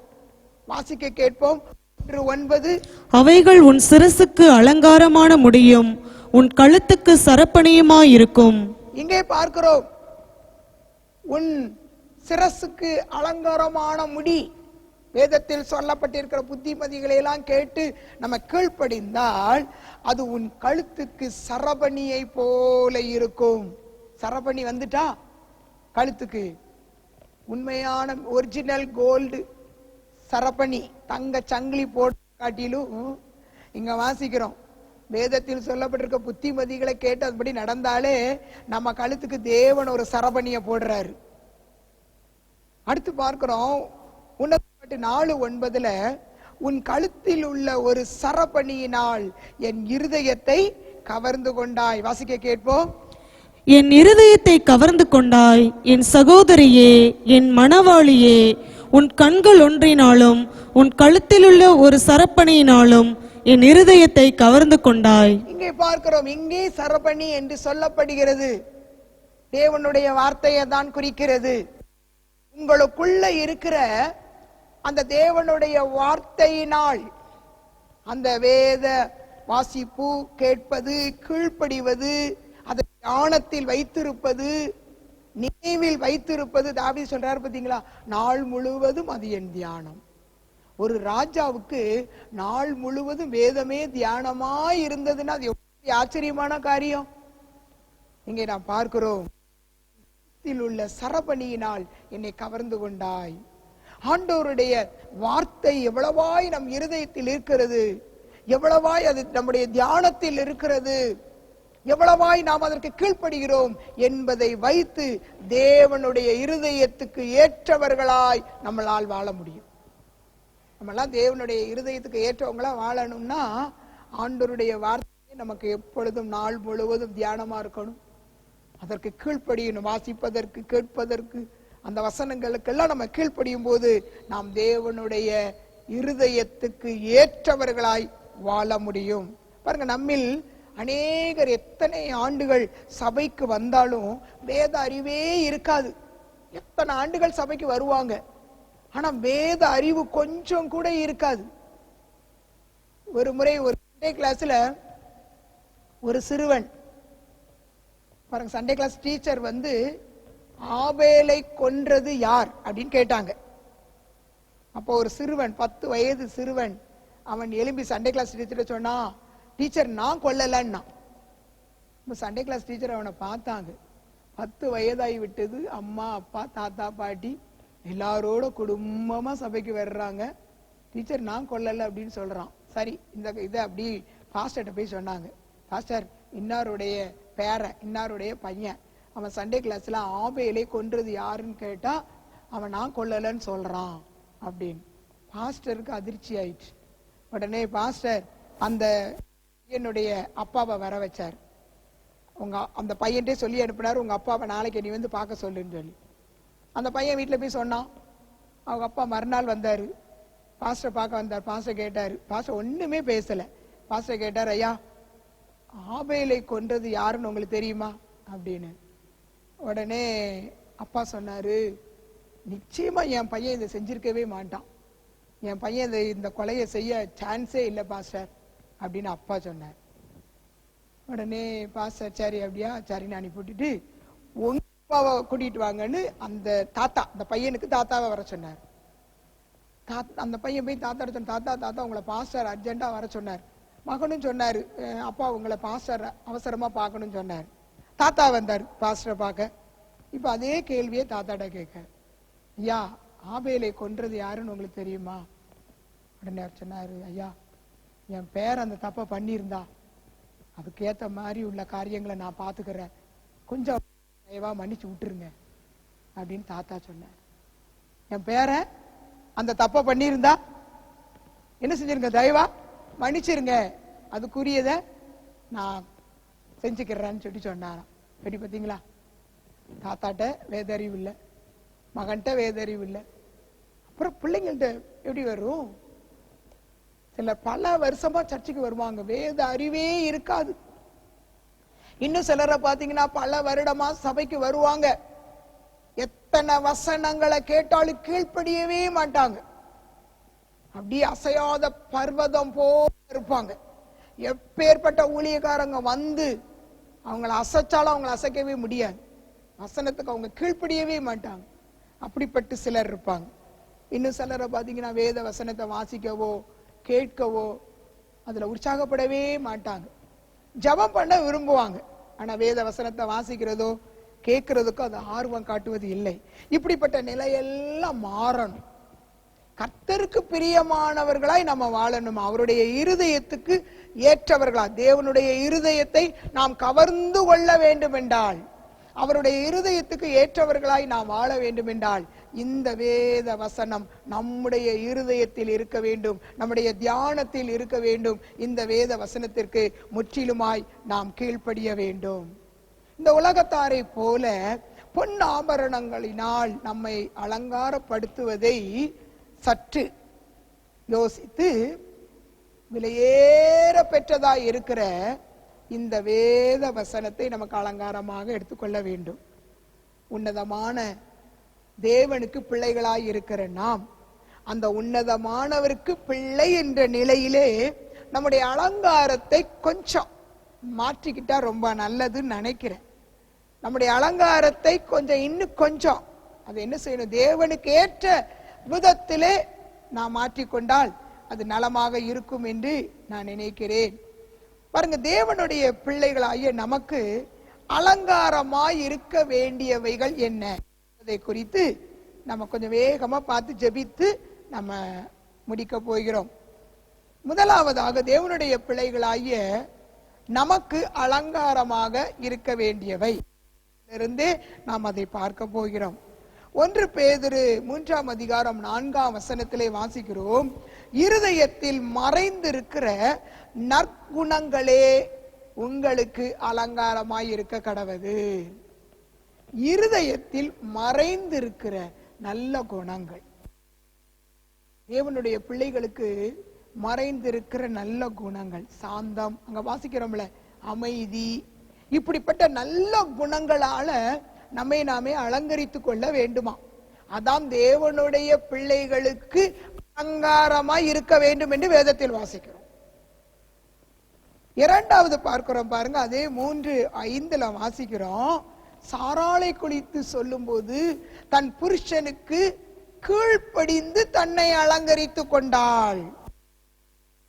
வாசிக்க கேட்போம். 1:9, அவைகள் உன் சிரசுக்கு அலங்காரமான முடியும், உன் கழுத்துக்கு சரப்பணியுமாயிருக்கும். இங்கே பார்க்கிறோம், உன் சிரசுக்கு அலங்காரமான முடி. வேதத்தில் சொல்லப்பட்டிருக்கிற புத்திமதிகளை எல்லாம் கேட்டு நம்ம கீழ்ப்படிந்தால் அது உன் கழுத்துக்கு சரபணியை போல இருக்கும். சரபணி வந்துட்டா கழுத்துக்கு உண்மையான ஒரிஜினல் கோல்டு சரபணி, தங்க சங்கிலி போட்டு காட்டிலும் இங்க வாசிக்கிறோம், வேதத்தில் சொல்லப்பட்டிருக்க புத்திமதிகளை கேட்டு அதுபடி நடந்தாலே நம்ம கழுத்துக்கு தேவன் ஒரு சரபணியை போடுறாரு. அடுத்து பார்க்கிறோம், உன்னதப்பாட்டு 4:9, உன் கழுத்தில் உள்ள ஒரு சரபணியினால் என் இருதயத்தை கவர்ந்து கொண்டாய். வாசிக்க கேட்போம். என் இருதயத்தை கவர்ந்து கொண்டாய், என் சகோதரியே, என் மணவாளியே, உன் கண்கள் ஒன்றினாலும் உன் கழுத்தில் உள்ள ஒரு சரப்பணியினாலும் என் இருதயத்தை கவர்ந்து கொண்டாய். இங்கே பார்க்கிறோம், இங்கே சரபணி என்று சொல்லப்படுகிறது. தேவனுடைய வார்த்தையை தான் குறிக்கிறது. உங்களுக்குள்ள இருக்கிற அந்த தேவனுடைய வார்த்தையினால் அந்த வேத வாசிப்பு, கேட்பது, கீழ்ப்படிவது, அதை ஞானத்தில் வைத்திருப்பது, நினைவில் வைத்திருப்பது. தாவீது சொல்றாரு பாத்தீங்களா, நாள் முழுவதும் அது என் தியானம். ஒரு ராஜாவுக்கு நாள் முழுவதும் வேதமே தியானமாய் இருந்ததுன்னா அது எவ்வளவு ஆச்சரியமான காரியம். இங்கே நாம் பார்க்கிறோம், உள்ள சரபணியினால் என்னை கவர்ந்து கொண்டாய். ஆண்டவருடைய வார்த்தை எவ்வளவாய் நம் இருதயத்தில் இருக்கிறது, எவ்வளவாய் அது நம்முடைய தியானத்தில் இருக்கிறது, எவ்வளவாய் நாம் அதற்கு கீழ்ப்படுகிறோம் என்பதை வைத்து தேவனுடைய இருதயத்துக்கு ஏற்றவர்களாய் நம்மளால் வாழ முடியும். நம்மளாம் தேவனுடைய இருதயத்துக்கு ஏற்றவங்களா வாழணும்னா ஆண்டவருடைய வார்த்தை நமக்கு எப்பொழுதும் நாள் முழுவதும் தியானமா இருக்கணும். அதற்கு கீழ்ப்படியணும். வாசிப்பதற்கு, கேட்பதற்கு, அந்த வசனங்களுக்கெல்லாம் நம்ம கீழ்ப்படியும் போது நாம் தேவனுடைய இருதயத்துக்கு ஏற்றவர்களாய் வாழ முடியும். பாருங்க, நம்மில் அநேகர் எத்தனை ஆண்டுகள் சபைக்கு வந்தாலும் வேத அறிவே இருக்காது. எத்தனை ஆண்டுகள் சபைக்கு வருவாங்க, ஆனா வேத அறிவு கொஞ்சம் கூட இருக்காது. ஒரு முறை ஒரு சண்டே கிளாஸ்ல ஒரு சிறுவன், பாருங்க, சண்டே கிளாஸ் டீச்சர் வந்து ஆபேலை கொன்றது யார் அப்படின்னு கேட்டாங்க. அப்போ ஒரு சிறுவன், 10 வயது சிறுவன், அவன் எழும்பி சண்டே கிளாஸ் டீச்சர் சொன்னா, டீச்சர் நான் கொல்லலன்னா. சண்டே கிளாஸ் டீச்சர் அவனை பார்த்தாங்க. 10 வயதாகி விட்டது, அம்மா அப்பா தாத்தா பாட்டி எல்லாரோட குடும்பமா சபைக்கு வர்றாங்க. டீச்சர் நான் கொல்லல அப்படின்னு சொல்றான். சரி, இந்த இதை அப்படி பாஸ்டர்கிட்ட போய் சொன்னாங்க. பாஸ்டர், இன்னாருடைய பேரன், இன்னாருடைய பையன், அவன் சண்டே கிளாஸ்ல ஆபேலை கொன்றது யாருன்னு கேட்டா அவன் நான் கொல்லலன்னு சொல்றான் அப்படின்னு. பாஸ்டருக்கு அதிர்ச்சி ஆயிடுச்சு. உடனே பாஸ்டர் அந்த பையனுடைய அப்பாவை வர வச்சார். அந்த பையன்ட்டே சொல்லி அனுப்பினார், உங்க அப்பாவை நாளைக்கு நீ வந்து பார்க்க சொல்லுன்னு சொல்லி. அந்த பையன் வீட்டுல போய் சொன்னான். அவங்க அப்பா மறுநாள் வந்தாரு, பாஸ்டர் பார்க்க வந்தார். பாஸ்டர் கேட்டாரு, பாஸ்டர் ஒண்ணுமே பேசல. பாஸ்டர் கேட்டார், ஐயா ஆபேலை கொன்றது யாருன்னு உங்களுக்கு தெரியுமா அப்படின்னு. உடனே அப்பா சொன்னாரு, நிச்சயமா என் பையன் இதை செஞ்சிருக்கவே மாட்டான், என் பையன் இந்த கொலையை செய்ய சான்ஸே இல்லை பாஸ்டர் அப்படின்னு அப்பா சொன்னார். உடனே பாஸ்டர் சரி அப்படியா சரின்னு அனுப்பிவிட்டுட்டு உங்க அப்பாவை கூட்டிட்டு வாங்கன்னு அந்த தாத்தா, அந்த பையனுக்கு தாத்தாவை வர சொன்னார். அந்த பையன் போய் தாத்தா சொன்ன, தாத்தா தாத்தா உங்களை பாஸ்டர் அர்ஜென்டா வர சொன்னார். மகனும் சொன்னாரு, அப்பா உங்களை பாஸ்டர் அவசரமா பார்க்கணும்னு சொன்னார். தாத்தா வந்தார் பாஸ்டரை பார்க்க. இப்ப அதே கேள்வியை தாத்தாட்ட கேட்க, ஐயா ஆபேலை கொன்றது யாருன்னு உங்களுக்கு தெரியுமா? உடனே சொன்னாரு, ஐயா என் பேர் அந்த தப்பை பண்ணியிருந்தா அதுக்கேத்த மாதிரி உள்ள காரியங்களை நான் பாத்துக்கிறேன், கொஞ்சம் தயவா மன்னிச்சு விட்டுருங்க அப்படின்னு தாத்தா சொன்னார். என் பேரை அந்த தப்பை பண்ணியிருந்தா என்ன செஞ்சிருங்க, தயவா மன்னிச்சிருங்க, அதுக்குரியத நான் செஞ்சுக்கிறேன்னு சொல்லி சொன்னாராம். எப்படி பார்த்தீங்களா? தாத்தாட்ட வேதறிவு இல்லை, மகன்கிட்ட வேதறிவு இல்லை, அப்புறம் பிள்ளைங்கள்ட்ட எப்படி வரும்? சிலர் பல வருஷமா சர்ச்சுக்கு வருவாங்க, வேத அறிவே இருக்காது. இன்னும் சிலரை பாத்தீங்கன்னா பல வருடமா சபைக்கு வருவாங்க, எத்தனை வசனங்களை கேட்டாலும் கீழ்ப்படியவே மாட்டாங்க, அப்படியே அசையாத பர்வதம் போல இருப்பாங்க. எப்பேற்பட்ட ஊழியக்காரங்க வந்து அவங்களை அசைச்சாலும் அவங்களை அசைக்கவே முடியாது, வசனத்துக்கு அவங்க கீழ்ப்படியவே மாட்டாங்க. அப்படிப்பட்ட சிலர் இருப்பாங்க. இன்னும் சிலரை பாத்தீங்கன்னா வேத வசனத்தை வாசிக்கவோ கேட்கவோ அதுல உற்சாகப்படவே மாட்டாங்க, ஜெபம் பண்ண விரும்புவாங்க, ஆனா வேத வசனத்தை வாசிக்கிறதோ கேட்கிறதுக்கோ அது ஆர்வம் காட்டுவது இல்லை. இப்படிப்பட்ட நிலையெல்லாம் மாறணும். கர்த்தருக்கு பிரியமானவர்களாய் நம்ம வாழணும், அவருடைய இருதயத்துக்கு ஏற்றவர்களா. தேவனுடைய இருதயத்தை நாம் கவர்ந்து கொள்ள வேண்டும் என்றால், அவருடைய இருதயத்துக்கு ஏற்றவர்களாய் நாம் வாழ வேண்டும் என்றால் இந்த வேத வசனம் நம்முடைய இருதயத்தில் இருக்க வேண்டும், நம்முடைய தியானத்தில் இருக்க வேண்டும். இந்த வேத வசனத்திற்கு முற்றிலுமாய் நாம் கீழ்ப்படிய வேண்டும். இந்த உலகத்தாரை போல பொன் ஆபரணங்களினால் நம்மை அலங்காரப்படுத்துவதை சற்று யோசித்து விலையேற பெற்றதாய் இருக்கிற இந்த வேத வசனத்தை நமக்கு அலங்காரமாக எடுத்துக்கொள்ள வேண்டும். உன்னதமான தேவனுக்கு பிள்ளைகளாய் இருக்கிற நாம் அந்த உன்னதமானவருக்கு பிள்ளை என்ற நிலையிலே நம்முடைய அலங்காரத்தை கொஞ்சம் மாற்றிக்கிட்டா ரொம்ப நல்லதுன்னு நினைக்கிறேன். நம்முடைய அலங்காரத்தை இன்னும் கொஞ்சம் அது என்ன செய்யணும், தேவனுக்கு ஏற்ற விதத்திலே நாம் மாற்றிக்கொண்டால் அது நலமாக இருக்கும் என்று நான் நினைக்கிறேன். பாருங்க, தேவனுடைய பிள்ளைகளாகிய நமக்கு அலங்காரமாய் இருக்க வேண்டியவைகள் என்ன அதை குறித்து நம்ம கொஞ்சம் வேகமா பார்த்து ஜெபித்து நம்ம முடிக்க போகிறோம். முதலாவதாக தேவனுடைய பிள்ளைகளாகிய நமக்கு அலங்காரமாக இருக்க வேண்டியவை இருந்தே நாம் அதை பார்க்க போகிறோம். 1 பேதுரு 3ஆம் அதிகாரம் 4ஆம் வசனத்திலே வாசிக்கிறோம், இருதயத்தில் மறைந்திருக்கிற நற்குணங்களே உங்களுக்கு அலங்காரமாய் இருக்க கடவது. இருதயத்தில் மறைந்திருக்கிற நல்ல குணங்கள், தேவனுடைய பிள்ளைகளுக்கு மறைந்திருக்கிற நல்ல குணங்கள், சாந்தம், அங்க வாசிக்கிறோம்ல, அமைதி, இப்படிப்பட்ட நல்ல குணங்களால நம்மை நாமே அலங்கரித்துக் கொள்ள வேண்டுமா. அதான் தேவனுடைய பிள்ளைகளுக்கு அலங்காரமாய் இருக்க வேண்டும் என்று வேதத்தில் வாசிக்கிறோம். இரண்டாவது பார்க்கிறோம் பாருங்க, அதே 3:5 வாசிக்கிறோம், சாராளை குறித்து சொல்லும் போது தன் புருஷனுக்கு கீழ்ப்படிந்து தன்னை அலங்கரித்துக் கொண்டாள்.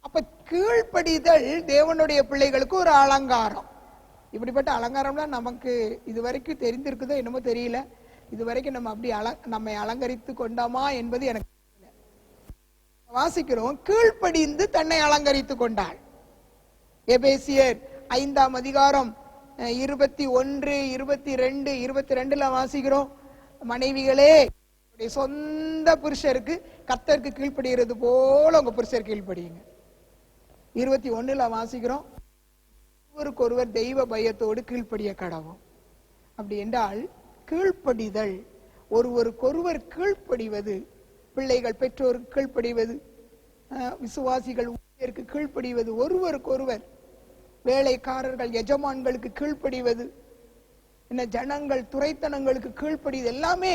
அப்ப கீழ்ப்படிதல் தேவனுடைய பிள்ளைகளுக்கு ஒரு அலங்காரம். இப்படிப்பட்ட அலங்காரம்லாம் நமக்கு இதுவரைக்கும் தெரிந்திருக்குதோ என்னமோ தெரியல. இதுவரைக்கும் நம்ம அப்படி நம்மை அலங்கரித்து கொண்டோமா என்பது எனக்கு தெரியல. வாசிக்கிறோம், கீழ்ப்படிந்து தன்னை அலங்கரித்து கொண்டாள். எபேசியர் 5ஆம் அதிகாரம் 21, 22, 22 வாசிக்கிறோம், மனைவிகளே சொந்த புருஷருக்கு கர்த்தருக்கு கீழ்ப்படுகிறது போல உங்க புருஷர் கீழ்ப்படியுங்க. 21 வாசிக்கிறோம், ஒருவருக்கொருவர் தெய்வ பயத்தோடு கீழ்ப்படிய கடவும். அப்படி என்றால் கீழ்ப்படிதல், ஒருவருக்கொருவர் கீழ்ப்படிவது, பிள்ளைகள் பெற்றோருக்கு கீழ்ப்படிவது, விசுவாசிகள் ஊழியருக்கு கீழ்ப்படிவது, ஒருவருக்கொருவர் வேலைக்காரர்கள் எஜமான்களுக்கு கீழ்ப்படிவது, என்ன ஜனங்கள் துரைத்தனங்களுக்கு கீழ்ப்படிது, எல்லாமே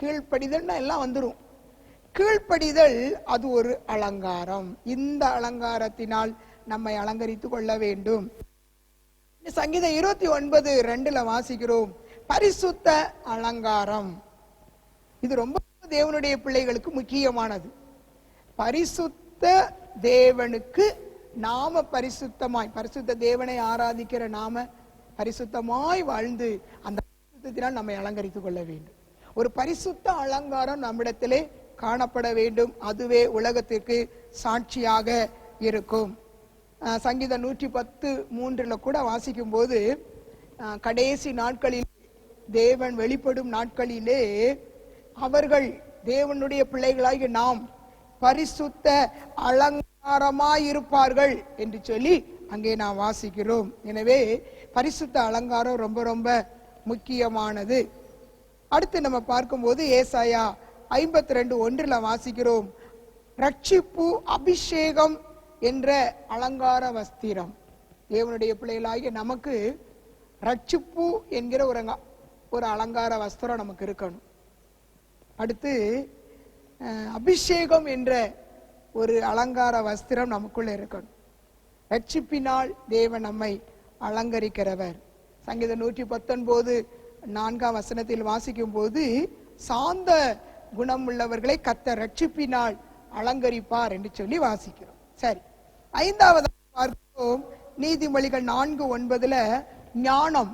கீழ்ப்படிதல்னா எல்லாம் வந்துரும். கீழ்ப்படிதல் அது ஒரு அலங்காரம். இந்த அலங்காரத்தினால் நம்மை அலங்கரித்துக் கொள்ள வேண்டும். சங்கீதம் 29:2 வாசிக்கிறோம், பரிசுத்த அலங்காரம். இது ரொம்ப தேவனுடைய பிள்ளைகளுக்கு முக்கியமானது. பரிசுத்த தேவனுக்கு நாம பரிசுத்தமாய், பரிசுத்த தேவனை ஆராதிக்கிற நாம பரிசுத்தமாய் வாழ்ந்து அந்த பரிசுத்தத்தினால் நம்மை அலங்கரித்துக் கொள்ள வேண்டும். ஒரு பரிசுத்த அலங்காரம் நம்மிடத்திலே காணப்பட வேண்டும். அதுவே உலகத்திற்கு சாட்சியாக இருக்கும். சங்கீதம் 110:3 கூட வாசிக்கும் போது, கடைசி நாட்களில் தேவன் வெளிப்படும் நாட்களிலே அவர்கள் தேவனுடைய பிள்ளைகளாகிய நாம் பரிசுத்த அலங்காரமாயிருப்பார்கள் என்று சொல்லி அங்கே நாம் வாசிக்கிறோம். எனவே பரிசுத்த அலங்காரம் ரொம்ப ரொம்ப முக்கியமானது. அடுத்து நம்ம பார்க்கும்போது ஏசாயா 52:1 வாசிக்கிறோம், ரட்சிப்பு அபிஷேகம் என்ற அலங்கார வஸ்திரம். தேவனுடைய பிள்ளைகளாகிய நமக்கு ரட்சிப்பு என்கிற ஒரு அலங்கார வஸ்திரம் நமக்கு இருக்கணும். அடுத்து அபிஷேகம் என்ற ஒரு அலங்கார வஸ்திரம் நமக்குள்ள இருக்கணும். ரட்சிப்பினால் தேவன் நம்மை அலங்கரிக்கிறவர். சங்கீதம் 119:4 வாசிக்கும் போது, சாந்த குணம் உள்ளவர்களை கர்த்தர் ரட்சிப்பினால் அலங்கரிப்பார் என்று சொல்லி வாசிக்கிறோம். சரி, 5வது பார்க்கிறோம், நீதிமொழிகள் 4:9 ஞானம்,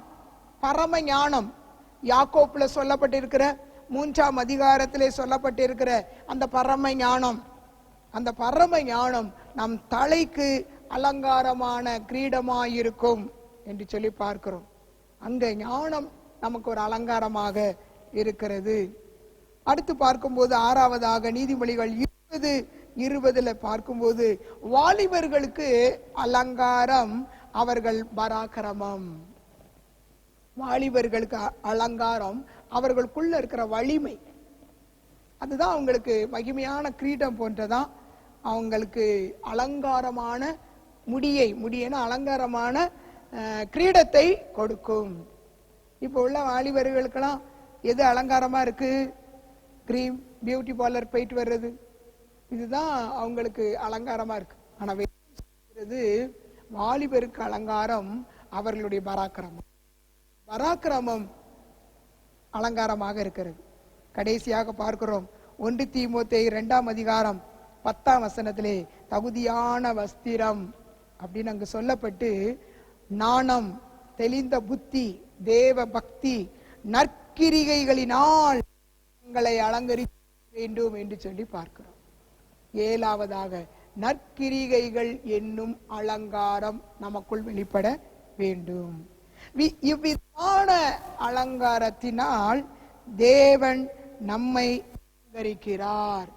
பரம ஞானம். யாக்கோப்புல சொல்லப்பட்டிருக்கிற 3ஆம் அதிகாரத்திலே சொல்லப்பட்டிருக்கிற அந்த பரம ஞானம், அந்த பரம ஞானம் நம் தலைக்கு அலங்காரமான கிரீடமாயிருக்கும் என்று சொல்லி பார்க்கிறோம். அந்த ஞானம் நமக்கு ஒரு அலங்காரமாக இருக்கிறது. அடுத்து பார்க்கும்போது 6வதாக நீதிமொழிகள் 20:20 பார்க்கும்போது, வாலிபர்களுக்கு அலங்காரம் அவர்கள் பராக்கிரமம். வாலிபர்களுக்கு அலங்காரம் அவர்களுக்குள்ள இருக்கிற வலிமை. அதுதான் அவங்களுக்கு மகிமையான கிரீடம் போன்றதான் அவங்களுக்கு அலங்காரமான முடியன அலங்காரமான கிரீடத்தை கொடுக்கும். இப்போ உள்ள வாலிபர்களுக்கெல்லாம் எது அலங்காரமா இருக்கு? கிரீம், பியூட்டி பார்லர் போயிட்டு வர்றது, இதுதான் அவங்களுக்கு அலங்காரமா இருக்கு. ஆனா வாலிபருக்கு அலங்காரம் அவர்களுடைய பராக்கிரமம். பராக்கிரமம் அலங்காரமாக இருக்கிறது. கடைசியாக பார்க்கிறோம் 1 தீமோத்தேயு 2ஆம் அதிகாரம் 10ஆம் வசனத்திலே தகுதியான வஸ்திரம் அப்படின்னு அங்கு சொல்லப்பட்டு, நாணம், தெளிந்த புத்தி, தேவ பக்தி, நற்கிரிகைகளினால் எங்களை அலங்கரிக்க வேண்டும் என்று சொல்லி பார்க்கிறோம். 7வதாக நற்கிரிகைகள் என்னும் அலங்காரம் நமக்குள் வெளிப்பட வேண்டும். இவ்விதமான அலங்காரத்தினால் தேவன் நம்மை அலங்கரிக்கிறார்.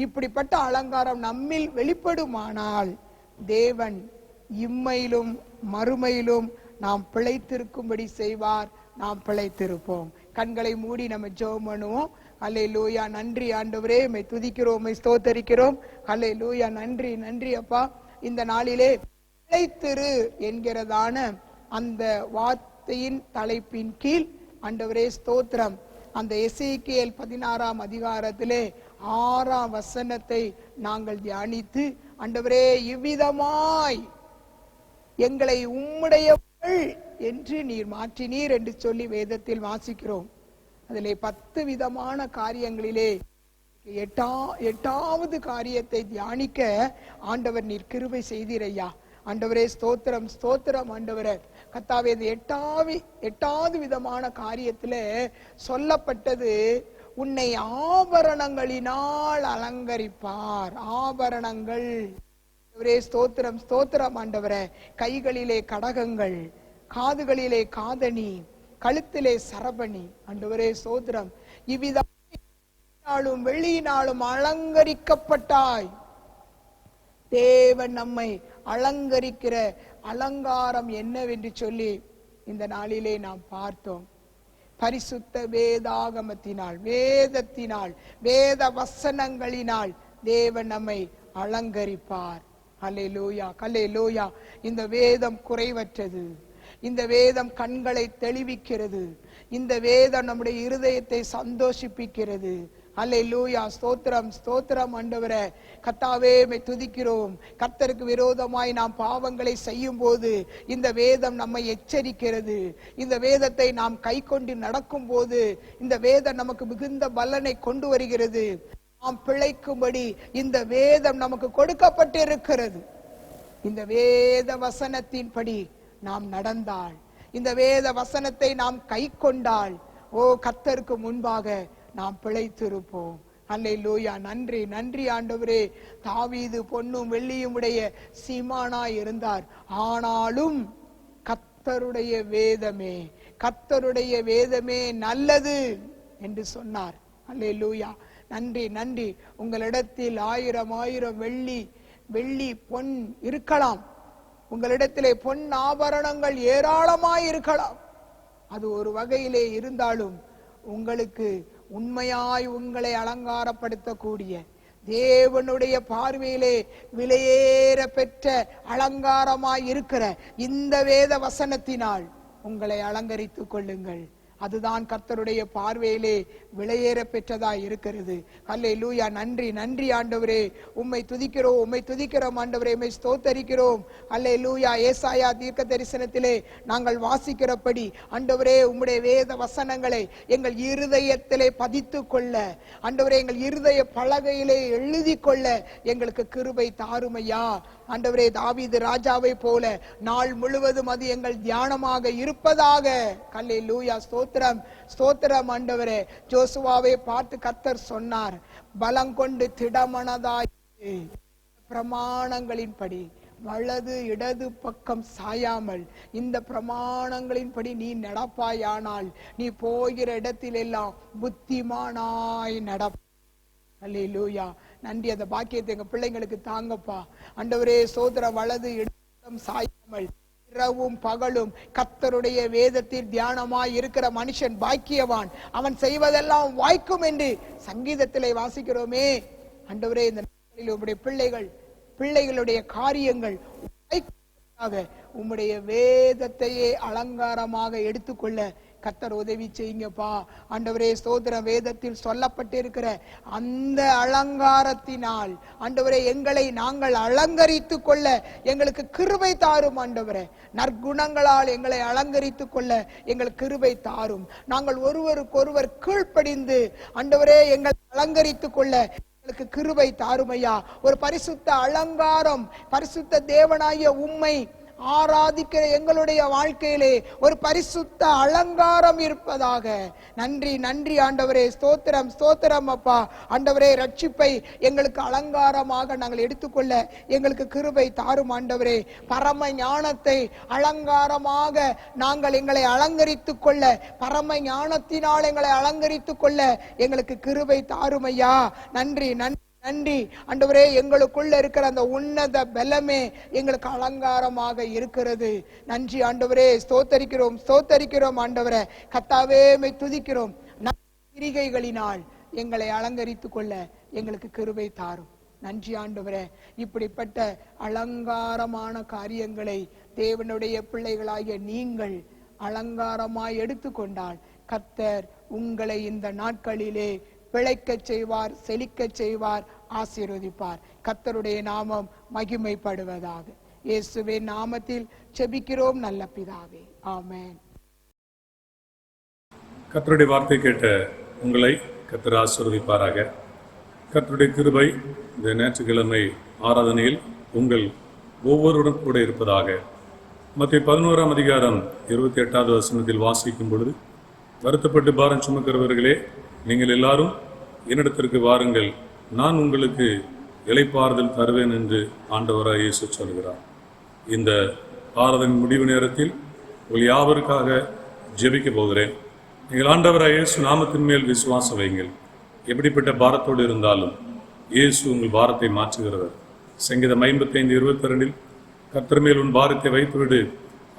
இப்படிப்பட்ட அலங்காரம் நம்மில் வெளிப்படுமானால் தேவன் இம்மையிலும் மறுமையிலும் நாம் பிழைத்திருக்கும்படி செய்வார். நாம் பிழைத்திருப்போம். கண்களை மூடி நம்ம ஜெபம் பண்ணுவோம். அல்லேலூயா. நன்றி ஆண்டவரே, உம்மை துதிக்கிறோம், உம்மை ஸ்தோத்தரிக்கிறோம். அல்லேலூயா. நன்றி நன்றி அப்பா. இந்த நாளிலே பிழைத்திரு என்கிறதான அந்த வார்த்தையின் தலைப்பின் கீழ் ஆண்டவரே ஸ்தோத்திரம், அந்த எசேக்கியேல் 16ஆம் அதிகாரத்திலே 6ஆம் வசனத்தை நாங்கள் தியானித்து, ஆண்டவரே இவ்விதமாய் எங்களை உம்முடையவர்கள் என்று நீர் மாற்றினீர் என்று சொல்லி வேதத்தில் வாசிக்கிறோம். அதிலே 10 விதமான காரியங்களிலே 8வது காரியத்தை தியானிக்க ஆண்டவர் நீர் கிருபை செய்தீரையா. ஆண்டவரே ஸ்தோத்திரம் ஸ்தோத்திரம். ஆண்டவரே கர்த்தாவே, இந்த 8வது விதமான காரியத்துல சொல்லப்பட்டது, உன்னை ஆபரணங்களினால் அலங்கரிப்பார். ஆபரணங்கள். ஆண்டவரே ஸ்தோத்திரம் ஸ்தோத்திரம். ஆண்டவரே, கைகளிலே கடகங்கள், காதுகளிலே காதணி, கழுத்திலே சரபணி. ஆண்டவரே ஸ்தோத்திரம். இவ்விதம் வெள்ளியினாலும் அலங்கரிக்கப்பட்டாய். தேவன் நம்மை அலங்கரிக்கிற அலங்காரம் என்னவென்று சொல்லி இந்த நாளிலே நாம் பார்த்தோம். பரிசுத்த வேதாகமத்தினால், வேதத்தினால், வேத வசனங்களினால் தேவன் நம்மை அலங்கரிப்பார். அல்லேலூயா அல்லேலூயா. இந்த வேதம் குறைவற்றது. இந்த வேதம் கண்களை தெளிவிக்கிறது. இந்த வேதம் நம்முடைய இருதயத்தை சந்தோஷிப்பிக்கிறது. அல்லேலூயா. ஸ்தோத்திரம் ஸ்தோத்திரம். ஆண்டவரே கர்த்தாவே, உம்மை துதிக்கிறோம். கர்த்தருக்கு விரோதமாய் நாம் பாவங்களை செய்யும் போது இந்த வேதம் நம்மை எச்சரிக்கிறது. இந்த வேதத்தை நாம் கைக்கொண்டு நடக்கும் போது இந்த வேதம் நமக்கு மிகுந்த பலனை கொண்டு வருகிறது. நாம் பிழைக்கும்படி இந்த வேதம் நமக்கு கொடுக்கப்பட்டிருக்கிறது. இந்த வேத வசனத்தின்படி நாம் நடந்தால், இந்த வேத வசனத்தை நாம் கை கொண்டால், ஓ கர்த்தருக்கு முன்பாக நாம் பிழைத்திருப்போம். அல்லேலூயா. நன்றி நன்றி ஆண்டவரே. தாவீது பொன்னும் வெள்ளியும் உடைய சீமானாய் இருந்தார். ஆனாலும் கர்த்தருடைய வேதமே, கர்த்தருடைய வேதமே நல்லது என்று சொன்னார். அல்லேலூயா. நன்றி நன்றி. உங்களிடத்தில் 1000 வெள்ளி பொன் இருக்கலாம். உங்களிடத்திலே பொன் ஆபரணங்கள் ஏராளமாய் இருக்கலாம். அது ஒரு வகையிலே இருந்தாலும் உங்களுக்கு உண்மையாய் உங்களை அலங்காரப்படுத்தக்கூடிய, தேவனுடைய பார்வையிலே விலையேற பெற்ற அலங்காரமாய் இருக்கிற இந்த வேத வசனத்தினால் உங்களை அலங்கரித்துக் கொள்ளுங்கள். அதுதான் கர்த்தருடைய பார்வையிலே விலையேற பெற்றதாய் இருக்கிறது. அல்லேலூயா. நன்றி நன்றி ஆண்டவரே. உம்மை துதிக்கிறோம், உம்மை துதிக்கிறோம் ஆண்டவரே. உம்மை ஸ்தோத்தரிக்கிறோம். அல்லேலூயா. ஏசாயா தீர்க்க தரிசனத்திலே நாங்கள் வாசிக்கிறபடி ஆண்டவரே, உம்முடைய வேத வசனங்களை எங்கள் இருதயத்திலே பதித்து கொள்ள, ஆண்டவரே எங்கள் இருதய பலகையிலே எழுதி கொள்ள எங்களுக்கு கிருபை தாருமையா. ஆண்டவரே, தாவீது ராஜாவை போல நாள் முழுவதும் அது எங்கள் தியானமாக இருப்பதாக. அல்லேலூயா. ஸ்தோத்திரம் ஸ்தோத்திரம் ஆண்டவரே. ஜோசுவாவை பார்த்து கர்த்தர் சொன்னார், பலங்கொண்டு திடமனதாய் பிரமாணங்களின்படி வலது இடது பக்கம் சாயாமல் இந்த பிரமாணங்களின்படி நீ நடப்பாயானால் நீ போகிற இடத்திலெல்லாம் புத்திமானாய் நடப்ப. அல்லேலூயா. நன்றி. அந்த பாக்கியத்தை எங்க பிள்ளைங்களுக்கு தாங்கப்பா. ஆண்டவரே சோதர வலது இடம் சாயாமல் இரவும் பகலும் கர்த்தருடைய வேதத்தில் தியானமாய் இருக்கிற மனுஷன் பாக்கியவான், அவன் செய்வதெல்லாம் வாய்க்கும் என்று சங்கீதத்திலே வாசிக்கிறோமே. ஆண்டவரே, இந்த நாளில் உம்முடைய பிள்ளைகளுடைய காரியங்கள் உம்முடைய வேதத்தையே அலங்காரமாக எடுத்துக்கொள்ள கர்த்தர் உதவி செய்யுங்கப்பா. ஆண்டவரே ஸ்தோத்திரம். வேதத்தில் சொல்லப்பட்டிருக்கிற அந்த அலங்காரத்தினால் ஆண்டவரே எங்களை நாங்கள் அலங்கரித்துக் கொள்ள எங்களுக்கு கிருபை தாரும். ஆண்டவரே, நற்குணங்களால் எங்களை அலங்கரித்துக் கொள்ள எங்களுக்கு கிருபை தாரும். நாங்கள் ஒருவருக்கொருவர் கீழ்ப்படிந்து ஆண்டவரே எங்களை அலங்கரித்துக் கொள்ள எங்களுக்கு கிருபை தாருமையா. ஒரு பரிசுத்த அலங்காரம், பரிசுத்த தேவனாகிய உம்மை ஆராதிக்கிற எங்களுடைய வாழ்க்கையிலே ஒரு பரிசுத்த அலங்காரம் இருப்பதாக. நன்றி நன்றி ஆண்டவரே, ஸ்தோத்திரம் ஸ்தோத்திரம் அப்பா. ஆண்டவரே, ரட்சிப்பை எங்களுக்கு அலங்காரமாக நாங்கள் எடுத்துக்கொள்ள எங்களுக்கு கிருபை தாரும் ஆண்டவரே. பரம ஞானத்தை அலங்காரமாக நாங்கள் எங்களை அலங்கரித்துக் கொள்ள, பரம ஞானத்தினால் எங்களை அலங்கரித்துக் கொள்ள எங்களுக்கு கிருபை தாரும் ஐயா. நன்றி நன்றி நன்றி ஆண்டவரே. எங்களுக்குள்ள இருக்கிற அந்த உன்னத பலமே எங்களுக்கு அலங்காரமாக இருக்கிறது. நன்றி ஆண்டவரே, ஸ்தோத்தரிக்கிறோம் ஸ்தோத்தரிக்கிறோம் ஆண்டவரே. கர்த்தாவே, உம்மை துதிக்கிறோம். கிரிகைகளினால் எங்களை அலங்கரித்துக் கொள்ள எங்களுக்கு கிருபை தாரும். நன்றி ஆண்டவரே. இப்படிப்பட்ட அலங்காரமான காரியங்களை தேவனுடைய பிள்ளைகளாகிய நீங்கள் அலங்காரமாய் எடுத்துக்கொண்டால் கர்த்தர் உங்களை இந்த நாட்களிலே பிழைக்க செய்வார், செழிக்க செய்வார், ஆசீர்வதிப்பார். கர்த்தருடைய நாமம் மகிமைப்படுவதாக. இயேசுவின் நாமத்தில் ஜெபிக்கிறோம் நல்ல பிதாவே, ஆமென். கர்த்தருடைய வார்த்தை கேட்ட உங்களை கர்த்தர் ஆசீர்வதிப்பாராக. கர்த்தருடைய கிருபை இந்த ஞாயிற்றுக்கிழமை ஆராதனையில் உங்கள் ஒவ்வொருடன் கூட இருப்பதாக. மத்திய 11ஆம் அதிகாரம் 28வது வசனத்தில் வாசிக்கும் பொழுது, வருத்தப்பட்டு பாரம் சுமக்கிறவர்களே, நீங்கள் எல்லாரும் என்னிடத்திற்கு வாருங்கள், நான் உங்களுக்கு இளைப்பாறுதல் தருவேன் என்று ஆண்டவராய் இயேசு சொல்கிறார். இந்த ஆராதனை முடிவு நேரத்தில் உங்கள் யாவருக்காக ஜெபிக்க போகிறேன். நீங்கள் ஆண்டவராய் இயேசு நாமத்தின் மேல் விசுவாசம் வைங்கள். எப்படிப்பட்ட பாரத்தோடு இருந்தாலும் இயேசு உங்கள் பாரத்தை மாற்றுகிறவர். சங்கீதம் 55:22 கர்த்தர் மேல் உன் பாரத்தை வைத்துவிடு,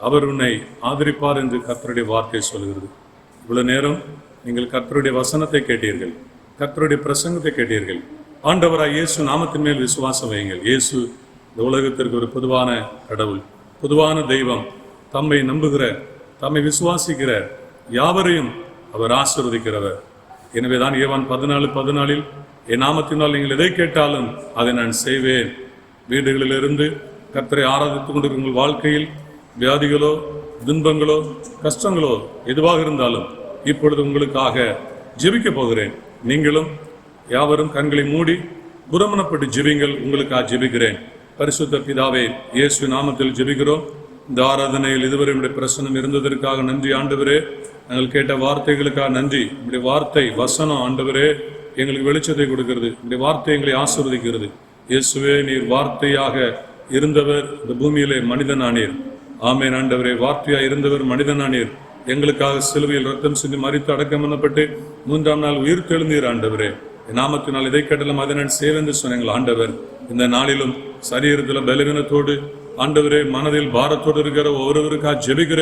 அவர் உன்னை ஆதரிப்பார் என்று கர்த்தருடைய வார்த்தை சொல்கிறது. இவ்வளவு நேரம் நீங்கள் கர்த்தருடைய வசனத்தை கேட்டீர்கள், கர்த்தருடைய பிரசங்கத்தை கேட்டீர்கள். ஆண்டவராய் இயேசு நாமத்தின் மேல் விசுவாசம் வையுங்கள். இயேசு இந்த உலகத்திற்கு ஒரு பொதுவான கடவுள், பொதுவான தெய்வம். தம்மை நம்புகிற, தம்மை விசுவாசிக்கிற யாவரையும் அவர் ஆசீர்வதிக்கிறவர். எனவேதான் யோவான் 14:14 என் நாமத்தினால் நீங்கள் எதை கேட்டாலும் அதை நான் செய்வேன். வீடுகளிலிருந்து கர்த்தரை ஆராதித்துக் கொண்டிருக்கிற உங்கள் வாழ்க்கையில் வியாதிகளோ, துன்பங்களோ, கஷ்டங்களோ எதுவாக இருந்தாலும் இப்பொழுது உங்களுக்காக ஜெபிக்க போகிறேன். நீங்களும் யாவரும் கண்களை மூடி புறமனப்பட்டு ஜெபிங்கள். உங்களுக்காக ஜெபிக்கிறேன். பரிசுத்த பிதாவே, இயேசு நாமத்தில் ஜெபிக்கிறோம். இந்த ஆராதனையில் இதுவரை உடைய பிரசன்னம் இருந்ததற்காக நன்றி ஆண்டவரே. நாங்கள் கேட்ட வார்த்தைகளுக்காக நன்றி. உடைய வார்த்தை வசனம் ஆண்டவரே எங்களுக்கு வெளிச்சத்தை கொடுக்கிறது. உடைய வார்த்தை எங்களை ஆசீர்வதிக்கிறது. இயேசுவே, நீர் வார்த்தையாக இருந்தவர், இந்த பூமியிலே மனிதனானீர். ஆமென் ஆண்டவரே. வார்த்தையாக இருந்தவர் மனிதனானீர். எங்களுக்காக சிலுவையில் ரத்தம் சிந்தி மரித்து அடக்கம் பண்ணப்பட்டு 3ஆம் நாள் உயிர் தெழுந்தீர் ஆண்டவரே. நாமத்தினால் இதை கேட்டாலும் அதை நான் செய்வேன் சொன்னீங்கள் ஆண்டவர். இந்த நாளிலும் சரீரத்தில் பலவீனத்தோடு ஆண்டவரே, மனதில் பாரத்தோடு இருக்கிற ஒவ்வொருவருக்காக ஜெபிக்கிற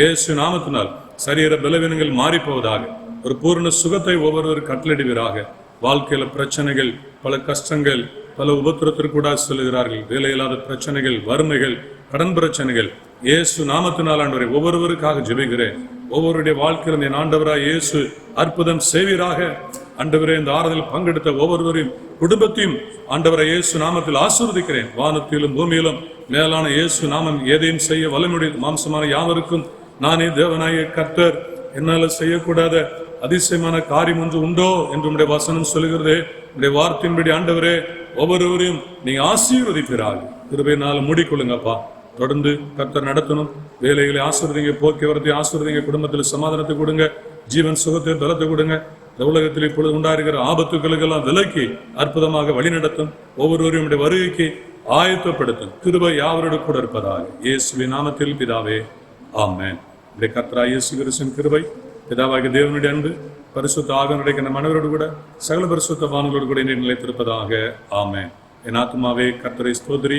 இயேசு நாமத்தினால் சரீர பலவீனங்கள் மாறி போவதாக. ஒரு பூர்ண சுகத்தை ஒவ்வொருவர் கட்டளிடுவீராக. வாழ்க்கையில பிரச்சனைகள், பல கஷ்டங்கள், பல உபத்திரத்திற்கூட சொல்லுகிறார்கள். வேலையில்லாத பிரச்சனைகள், வறுமைகள், கடன் பிரச்சனைகள், இயேசு நாமத்தினால் ஆண்டவரை ஒவ்வொருவருக்காக ஜெபிக்கிறேன். ஒவ்வொருடைய வாழ்க்கையில் என் ஆண்டவராய் இயேசு அற்புதம் செய்வீராக. ஆண்டவரே, இந்த ஆறுதல் பங்கெடுத்த ஒவ்வொருவரையும் குடும்பத்தையும் ஆண்டவரை இயேசு நாமத்தில் ஆசீர்வதிக்கிறேன். வானத்திலும் பூமியிலும் மேலான இயேசு நாமம் எதையும் செய்ய வல்லமுடைய மாம்சமான யாவருக்கும் நானே தேவனாகிய கர்த்தர், என்னால செய்யக்கூடாத அதிசயமான காரியம் ஒன்று உண்டோ என்று உடைய வசனம் சொல்லுகிறதே. உடைய வார்த்தையின்படி ஆண்டவரே ஒவ்வொருவரையும் நீங்க ஆசீர்வதிப்பீராக. கிருபையினால மூடிக்கொள்ளுங்கப்பா. தொடர்ந்து கர்த்தர் நடத்தணும். வேலைகளை ஆசீர்வதிங்க, போக்குவரத்தை ஆசீர்வதிங்க, குடும்பத்தில் சமாதானத்தை கொடுங்க, ஜீவன் சுகத்தை பலத்தை கொடுங்க. இந்த உலகத்தில் இப்பொழுது உண்டாயிருக்கிற ஆபத்துக்களுக்கெல்லாம் விலக்கி அற்புதமாக வழி நடத்தும். ஒவ்வொருவரையும் வருகைக்கு ஆயத்தப்படுத்தும். கிருபை யாவரோடு கூட இருப்பதாக. இயேசுவின் நாமத்தில் பிதாவே, ஆமென். கர்த்தராகிய இயேசு கிறிஸ்துவின் கிருபை, பிதாவாகிய தேவனுடைய அன்பு, பரிசுத்த ஆவியானவருடைய கிடைக்கிற மனவரோடு கூட சகல பரிசுத்த வான்களோடு கூட நிலைத்திருப்பதாக. ஆமென். என் ஆத்துமாவே கர்த்தரை ஸ்தோத்திரி,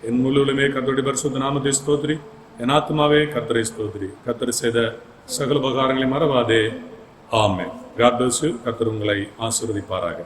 என் முழுவதுமே கர்த்தருடைய பரிசுத்த நாமத்தை ஸ்தோத்திரி. என் ஆத்துமாவே கர்த்தரை ஸ்தோத்திரி. கர்த்தர் செய்த சகல உபகாரங்களை மறவாதே. ஆமென். God bless you. கர்த்தர் உங்களை ஆசீர்வதிப்பாராக.